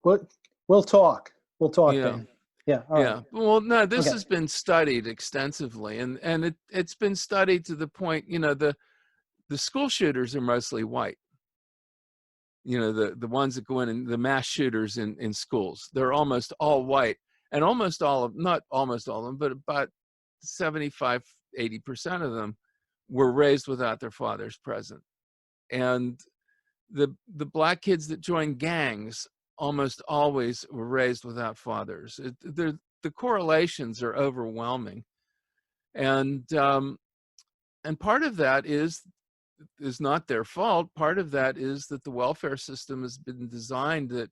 we'll talk. We'll talk, yeah. Dan. Yeah, all Yeah. right. Well, no, this Okay. has been studied extensively, and it's been studied to the point, the school shooters are mostly white. The ones that go in, and the mass shooters in schools, they're almost all white, and almost all of, not almost all of them, but about 75, 80% of them were raised without their fathers present. And the black kids that join gangs almost always were raised without fathers. The correlations are overwhelming, and part of that is not their fault. Part of that is that the welfare system has been designed that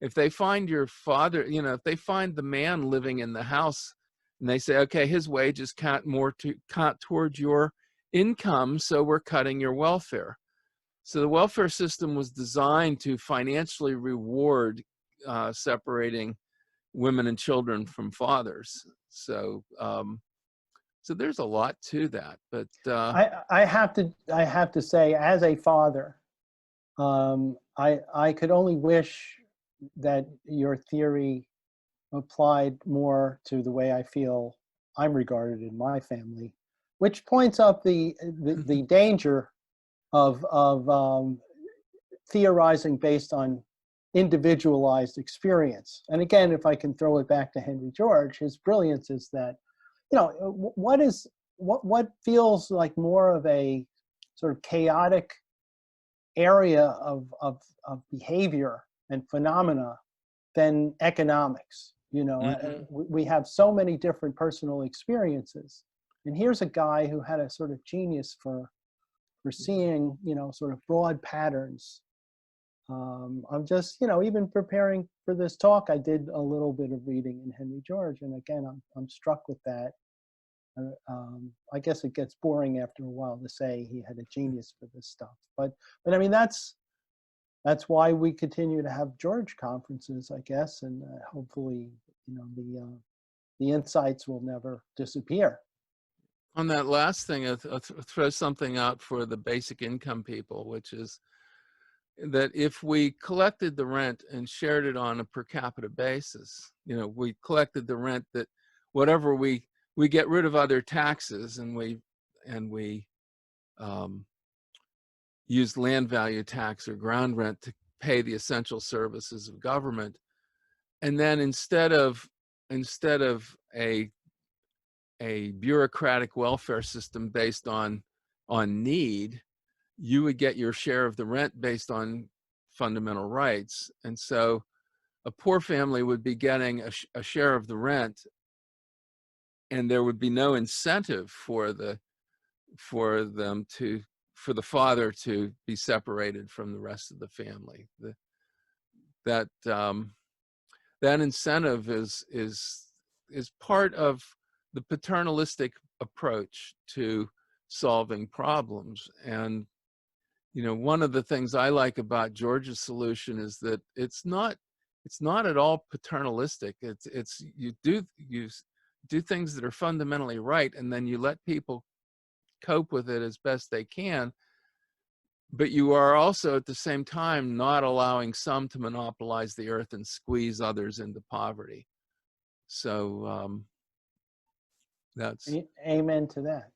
if they find your father, if they find the man living in the house, and they say, okay, his wages count towards your income, so we're cutting your welfare. So the welfare system was designed to financially reward separating women and children from fathers. So so there's a lot to that. But I have to say, as a father, I could only wish that your theory applied more to the way I feel I'm regarded in my family, which points up the danger of theorizing based on individualized experience. And again, if I can throw it back to Henry George, his brilliance is that, what feels like more of a sort of chaotic area of behavior and phenomena than economics. We have so many different personal experiences, and here's a guy who had a sort of genius for seeing, sort of broad patterns. I'm just, even preparing for this talk, I did a little bit of reading in Henry George, and again, I'm struck with that. I guess it gets boring after a while to say he had a genius for this stuff, but I mean, that's why we continue to have George conferences, I guess, and hopefully, the insights will never disappear. on that last thing, I'll throw something out for the basic income people, which is that if we collected the rent and shared it on a per capita basis, we collected the rent, that whatever we get rid of other taxes, and we use land value tax or ground rent to pay the essential services of government. And then instead of a bureaucratic welfare system based on need, you would get your share of the rent based on fundamental rights. And so a poor family would be getting a share of the rent, and there would be no incentive for the father to be separated from the rest of the family. That incentive is part of the paternalistic approach to solving problems. And one of the things I like about George's solution is that it's not at all paternalistic. It's you do things that are fundamentally right, and then you let people cope with it as best they can, but you are also at the same time not allowing some to monopolize the earth and squeeze others into poverty. So that's amen to that.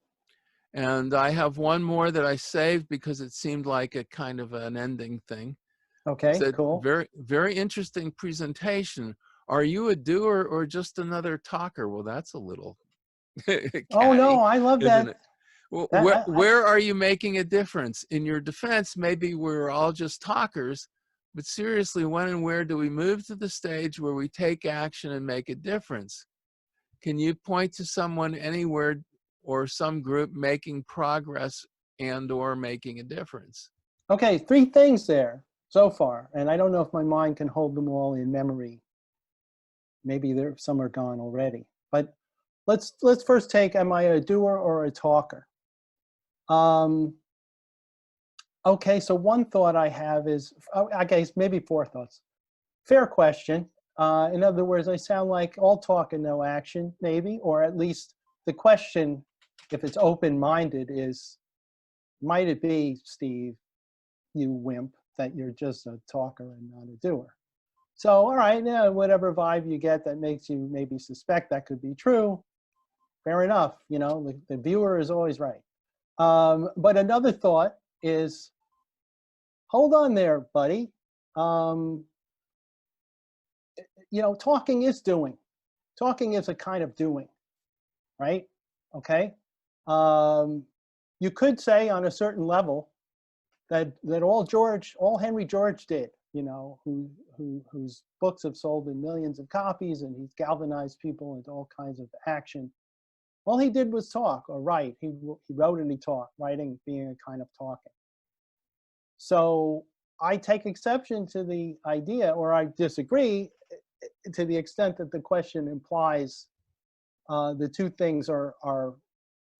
And I have one more that I saved because it seemed like a kind of an ending thing. Okay, cool. Very, very interesting presentation. Are you a doer or just another talker? Well, that's a little catty, Oh no, I love isn't that. it? Well, where are you making a difference? In your defense, maybe we're all just talkers, but seriously, when and where do we move to the stage where we take action and make a difference? Can you point to someone anywhere or some group making progress and or making a difference? Okay, 3 things there so far, and I don't know if my mind can hold them all in memory. Maybe some are gone already, but let's first take, am I a doer or a talker? Okay, so one thought I have is, I guess maybe 4 thoughts. Fair question. In other words, I sound like all talk and no action, maybe, or at least the question, if it's open-minded, is, might it be, Steve, you wimp, that you're just a talker and not a doer? So, all right, yeah, whatever vibe you get that makes you maybe suspect that could be true, fair enough. You know, the viewer is always right. But another thought is, hold on there, buddy. You know, talking is doing. Talking is a kind of doing, right? Okay. You could say on a certain level that all Henry George did, you know, whose books have sold in millions of copies and he's galvanized people into all kinds of action. All he did was talk or write. He wrote and he talked, writing being a kind of talking. So I take exception to the idea, or I disagree to the extent that the question implies the two things are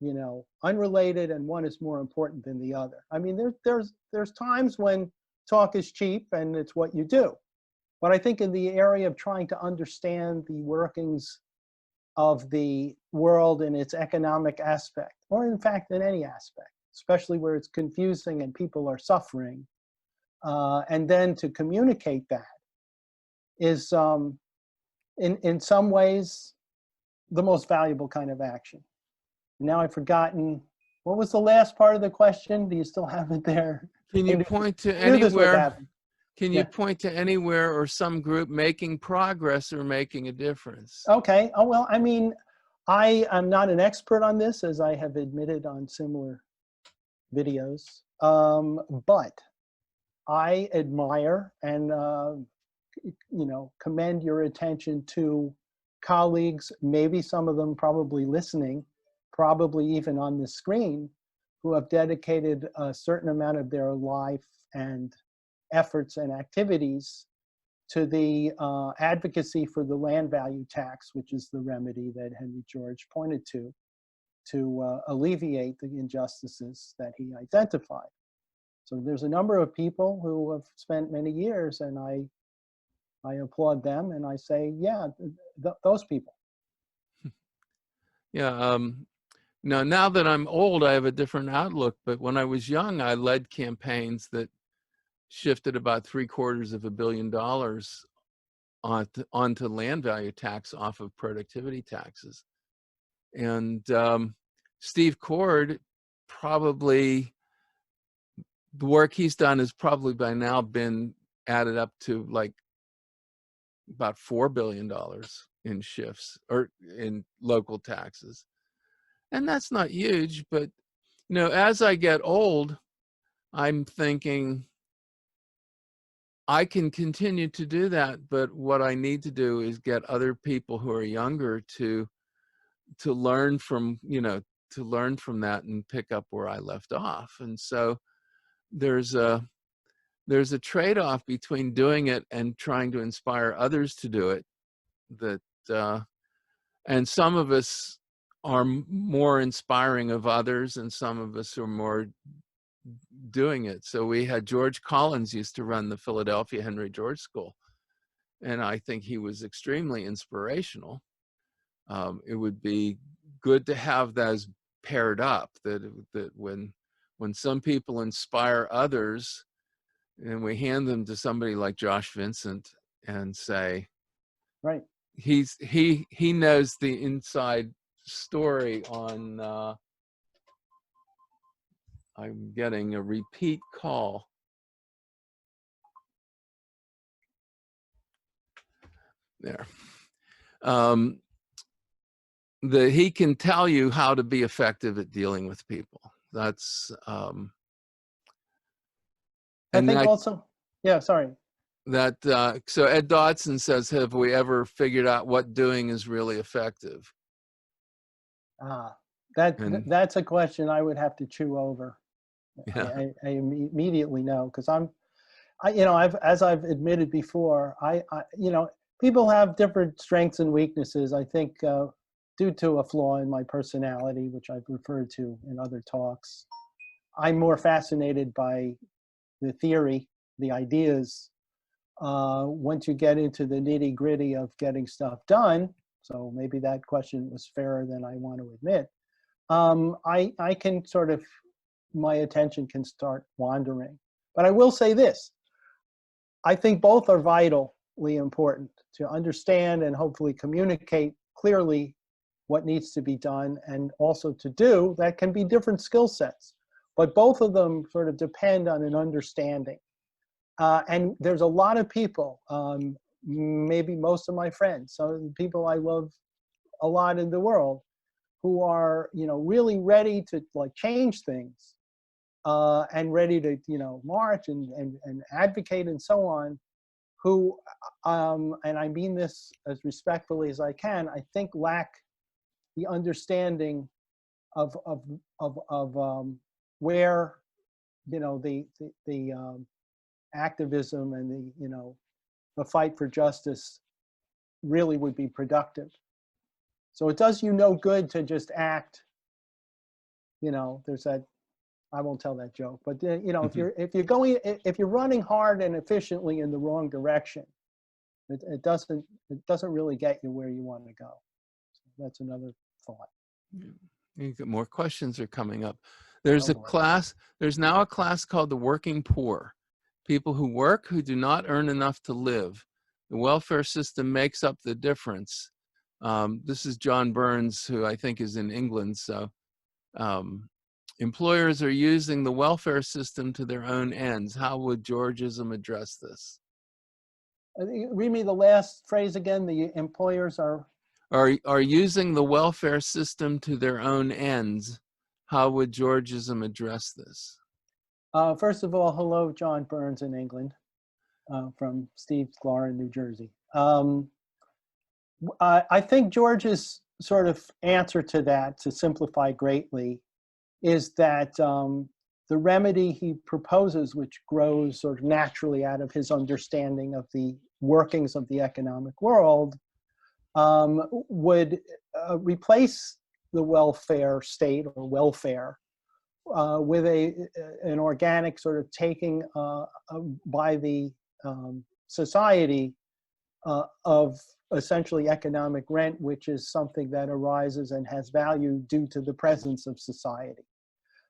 you know, unrelated and one is more important than the other. I mean, there's times when talk is cheap and it's what you do. But I think in the area of trying to understand the workings of the world in its economic aspect, or in fact in any aspect, especially where it's confusing and people are suffering, and then to communicate that is in some ways the most valuable kind of action. Now I've forgotten, what was the last part of the question? Do you still have it there? Can you point to I knew this would anywhere? happen. Can you Yeah. point to anywhere or some group making progress or making a difference? Okay. Oh, well, I mean, I am not an expert on this, as I have admitted on similar videos, but I admire and you know, commend your attention to colleagues, maybe some of them probably listening, probably even on the screen, who have dedicated a certain amount of their life and efforts and activities to the advocacy for the land value tax, which is the remedy that Henry George pointed to alleviate the injustices that he identified. So there's a number of people who have spent many years, and I applaud them, and I say, yeah, those people. Yeah. Now that I'm old, I have a different outlook. But when I was young, I led campaigns that shifted about $750 million onto land value tax off of productivity taxes. And Steve Cord, probably the work he's done has probably by now been added up to like about $4 billion in shifts or in local taxes. And that's not huge, but you know, as I get old, I'm thinking I can continue to do that, but what I need to do is get other people who are younger to learn from, you know, to learn from that and pick up where I left off. And so there's a trade-off between doing it and trying to inspire others to do it. That and some of us are more inspiring of others, and some of us are more doing it. So we had George Collins used to run the Philadelphia Henry George School, and I think he was extremely inspirational. It would be good to have those paired up, that when some people inspire others and we hand them to somebody like Josh Vincent and say, Right. he knows the inside story on I'm getting a repeat call. There. He can tell you how to be effective at dealing with people. That's I think also, yeah, sorry. So Ed Dodson says, have we ever figured out what doing is really effective? That's a question I would have to chew over. Yeah. I immediately know, because you know, as I've admitted before, you know, people have different strengths and weaknesses. I think due to a flaw in my personality, which I've referred to in other talks, I'm more fascinated by the theory, the ideas, once you get into the nitty gritty of getting stuff done, so maybe that question was fairer than I want to admit, I can sort of, my attention can start wandering. But I will say this, I think both are vitally important to understand and hopefully communicate clearly what needs to be done, and also to do. That can be different skill sets, but both of them sort of depend on an understanding. And there's a lot of people, maybe most of my friends, some of the people I love a lot in the world, who are, you know, really ready to like change things, and ready to, you know, march and advocate and so on, who, and I mean this as respectfully as I can, I think lack the understanding of where, you know, the activism and the, you know, the fight for justice really would be productive. So it does you no good to just act, you know, there's that, I won't tell that joke, but you know, if you're running hard and efficiently in the wrong direction, it doesn't really get you where you want to go. So that's another thought. More questions are coming up. There's a class, there's now a class called the working poor. People who work, who do not earn enough to live. The welfare system makes up the difference. This is John Burns, who I think is in England. So employers are using the welfare system to their own ends. How would Georgism address this? Read me the last phrase again. The employers are using the welfare system to their own ends. How would Georgism address this? First of all, hello, John Burns in England, from Steve Sklar in New Jersey. I think George's sort of answer to that, to simplify greatly, is that the remedy he proposes, which grows sort of naturally out of his understanding of the workings of the economic world, would replace the welfare state or welfare with an organic sort of taking by the society of essentially economic rent, which is something that arises and has value due to the presence of society.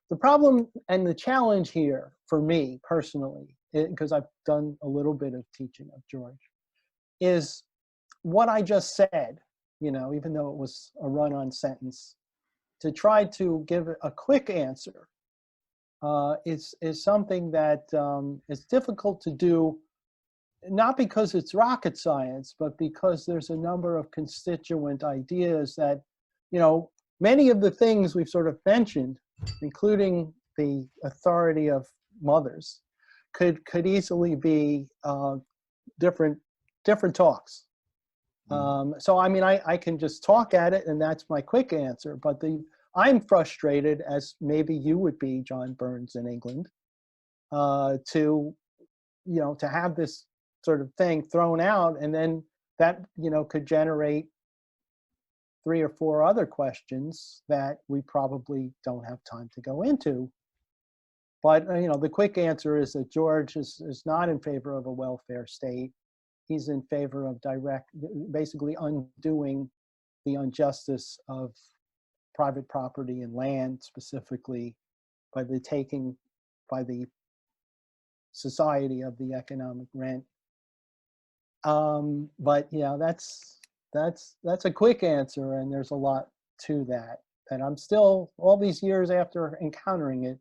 The problem and the challenge here for me personally, because I've done a little bit of teaching of George, is what I just said, you know, even though it was a run-on sentence, to try to give a quick answer is something that is difficult to do, not because it's rocket science, but because there's a number of constituent ideas that, you know, many of the things we've sort of mentioned, including the authority of mothers, could easily be different talks. So I mean, I can just talk at it, and that's my quick answer. But I'm frustrated, as maybe you would be, John Burns in England, to have this sort of thing thrown out, and then that, you know, could generate 3 or 4 other questions that we probably don't have time to go into. But you know, the quick answer is that George is not in favor of a welfare state. He's in favor of basically undoing the injustice of private property and land, specifically by the taking by the society of the economic rent. But yeah, that's a quick answer, and there's a lot to that I'm still, all these years after encountering it,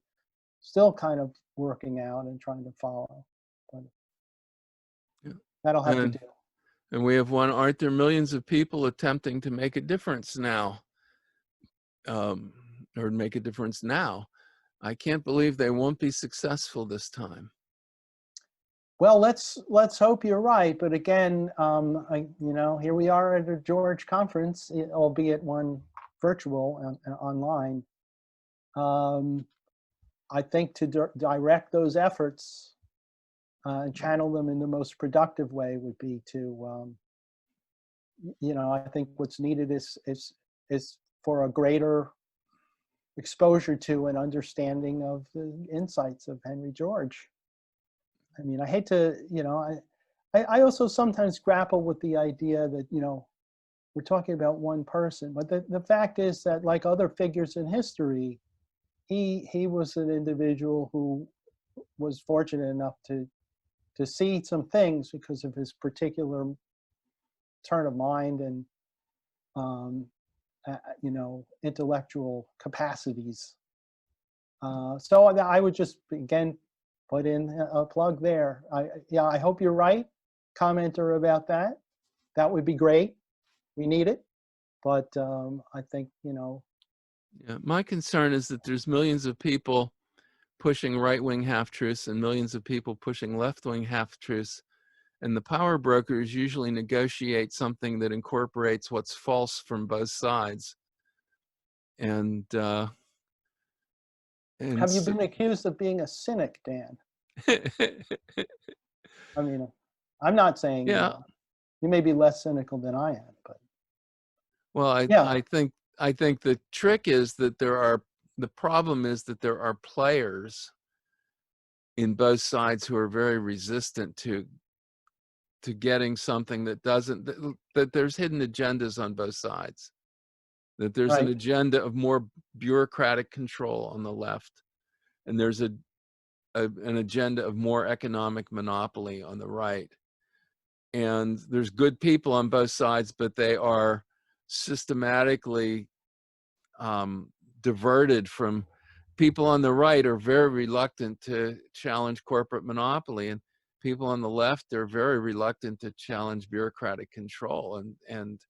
still kind of working out and trying to follow. But yeah, that'll have to do. And we have one, aren't there millions of people attempting to make a difference now? Or make a difference now? I can't believe they won't be successful this time. Well, let's hope you're right. But again, here we are at a George conference, albeit one virtual and online. I think to direct those efforts and channel them in the most productive way would be to, I think what's needed is for a greater exposure to and understanding of the insights of Henry George. I mean, I hate to, I also sometimes grapple with the idea that, you know, we're talking about one person, but the fact is that, like other figures in history, he was an individual who was fortunate enough to see some things because of his particular turn of mind and you know, intellectual capacities. So I would just again put in a plug there. Yeah, I hope you're right, commenter, about that. That would be great. We need it, but I think, you know. Yeah, my concern is that there's millions of people pushing right-wing half-truths and millions of people pushing left-wing half-truths, and the power brokers usually negotiate something that incorporates what's false from both sides. And Have you been accused of being a cynic, Dan? I mean, I'm not saying, yeah, you may be less cynical than I am, but well, yeah, I think the trick is that the problem is that there are players in both sides who are very resistant to getting something that doesn't, that there's hidden agendas on both sides, that there's an right. agenda of more bureaucratic control on the left, and there's an agenda of more economic monopoly on the right. And there's good people on both sides, but they are systematically diverted from. People on the right are very reluctant to challenge corporate monopoly, and people on the left are very reluctant to challenge bureaucratic control. And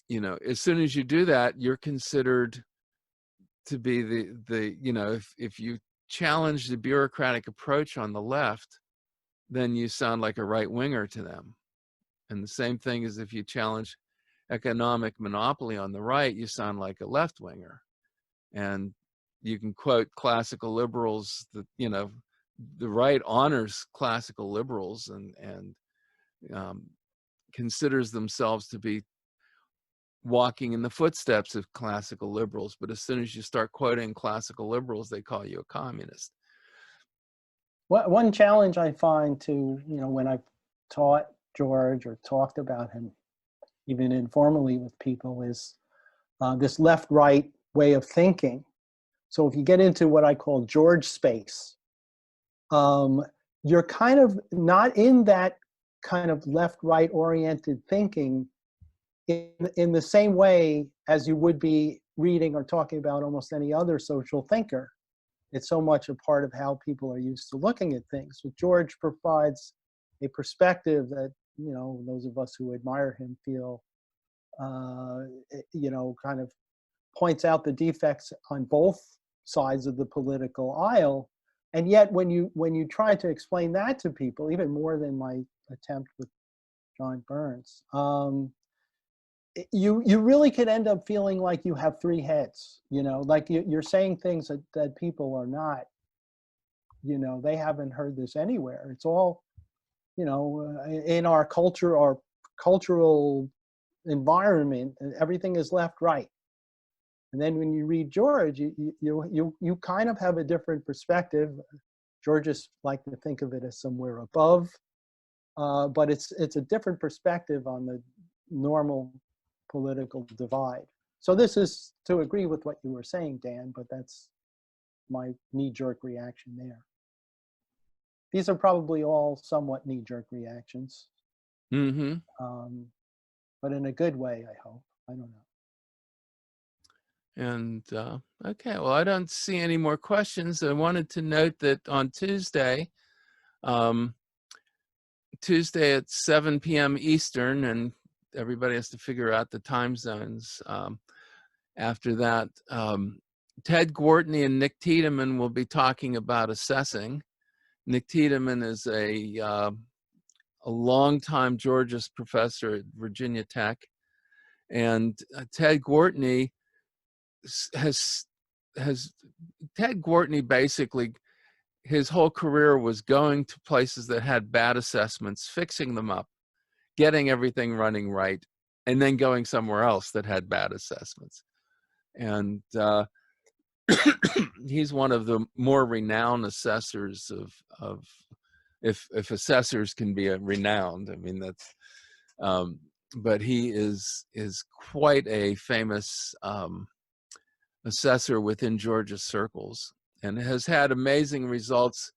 you know, as soon as you do that, you're considered to be the you know, if you challenge the bureaucratic approach on the left, then you sound like a right winger to them. And the same thing is if you challenge economic monopoly on the right, you sound like a left winger. And you can quote classical liberals that, you know, the right honors classical liberals and considers themselves to be walking in the footsteps of classical liberals. But as soon as you start quoting classical liberals, they call you a communist. One challenge I find to, you know, when I've taught George or talked about him, even informally with people, is this left-right way of thinking. So if you get into what I call George space, you're kind of not in that kind of left-right oriented thinking in the same way as you would be reading or talking about almost any other social thinker. It's so much a part of how people are used to looking at things. So George provides a perspective that, you know, those of us who admire him feel, you know, kind of points out the defects on both sides of the political aisle. And yet when you try to explain that to people, even more than my attempt with John Burns, you really could end up feeling like you have three heads, you know, like you're saying things that people are not, you know, they haven't heard this anywhere. It's all, you know, in our culture, our cultural environment, everything is left, right. And then when you read George, you kind of have a different perspective. Georges like to think of it as somewhere above, but it's a different perspective on the normal political divide. So this is to agree with what you were saying, Dan, but that's my knee-jerk reaction there. These are probably all somewhat knee-jerk reactions, Mm-hmm. But in a good way, I hope. I don't know. And okay, well, I don't see any more questions. I wanted to note that on Tuesday at 7 p.m. Eastern, and everybody has to figure out the time zones. After that, Ted Gwartney and Nick Tiedemann will be talking about assessing. Nick Tiedemann is a longtime Georges professor at Virginia Tech, and Ted Gwartney Ted Gwartney basically, his whole career was going to places that had bad assessments, fixing them up, getting everything running right, and then going somewhere else that had bad assessments. And he's one of the more renowned assessors of if assessors can be renowned. I mean, that's, but he is quite a famous assessor within Georgia circles, and has had amazing results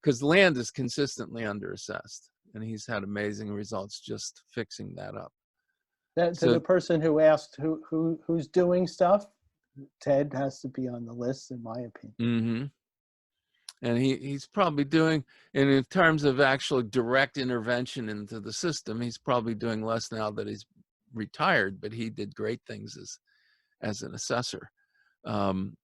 because land is consistently underassessed, and he's had amazing results just fixing that up. To So, the person who asked who's doing stuff, Ted has to be on the list, in my opinion. mm-hmm. And he's probably doing, and in terms of actual direct intervention into the system, he's probably doing less now that he's retired, but he did great things as an assessor. The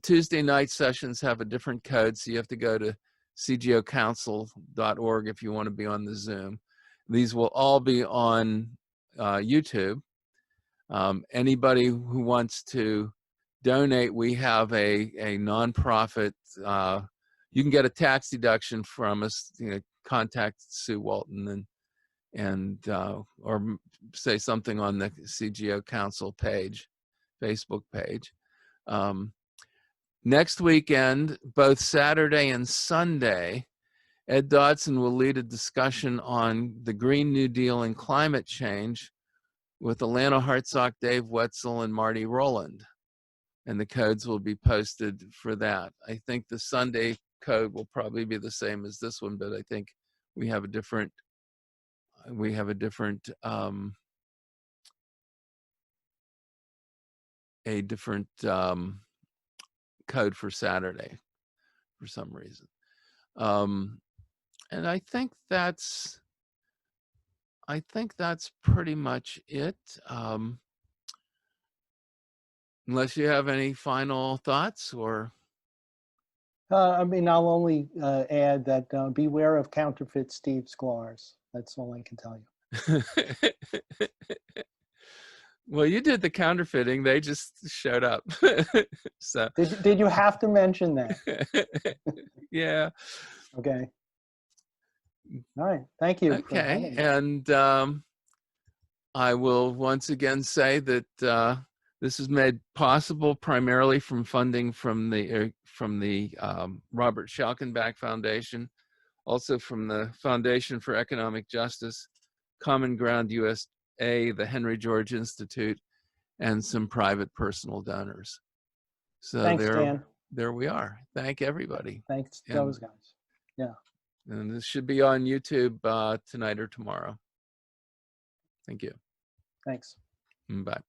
Tuesday night sessions have a different code, so you have to go to cgocouncil.org if you want to be on the Zoom. These will all be on YouTube. Anybody who wants to donate, we have a nonprofit. You can get a tax deduction from us. Contact Sue Walton and or say something on the CGO Council page, Facebook page. Next weekend, both Saturday and Sunday, Ed Dodson will lead a discussion on the Green New Deal and climate change with Alana Hartsock, Dave Wetzel, and Marty Rowland. And the codes will be posted for that. I think the Sunday code will probably be the same as this one, but I think we have a different code for Saturday for some reason. And I think that's pretty much it. Unless you have any final thoughts, or I mean, I'll only add that beware of counterfeit Steve Sklars. That's all I can tell you. Well, you did the counterfeiting; they just showed up. So did you have to mention that? Yeah. Okay. All right. Thank you. Okay, and I will once again say that this is made possible primarily from funding from the Robert Schalkenbach Foundation, also from the Foundation for Economic Justice, Common Ground USA, the Henry George Institute, and some private personal donors. So thanks, Dan. There we are. Thank everybody. Thanks to those guys. Yeah. And this should be on YouTube tonight or tomorrow. Thank you. Thanks. Bye.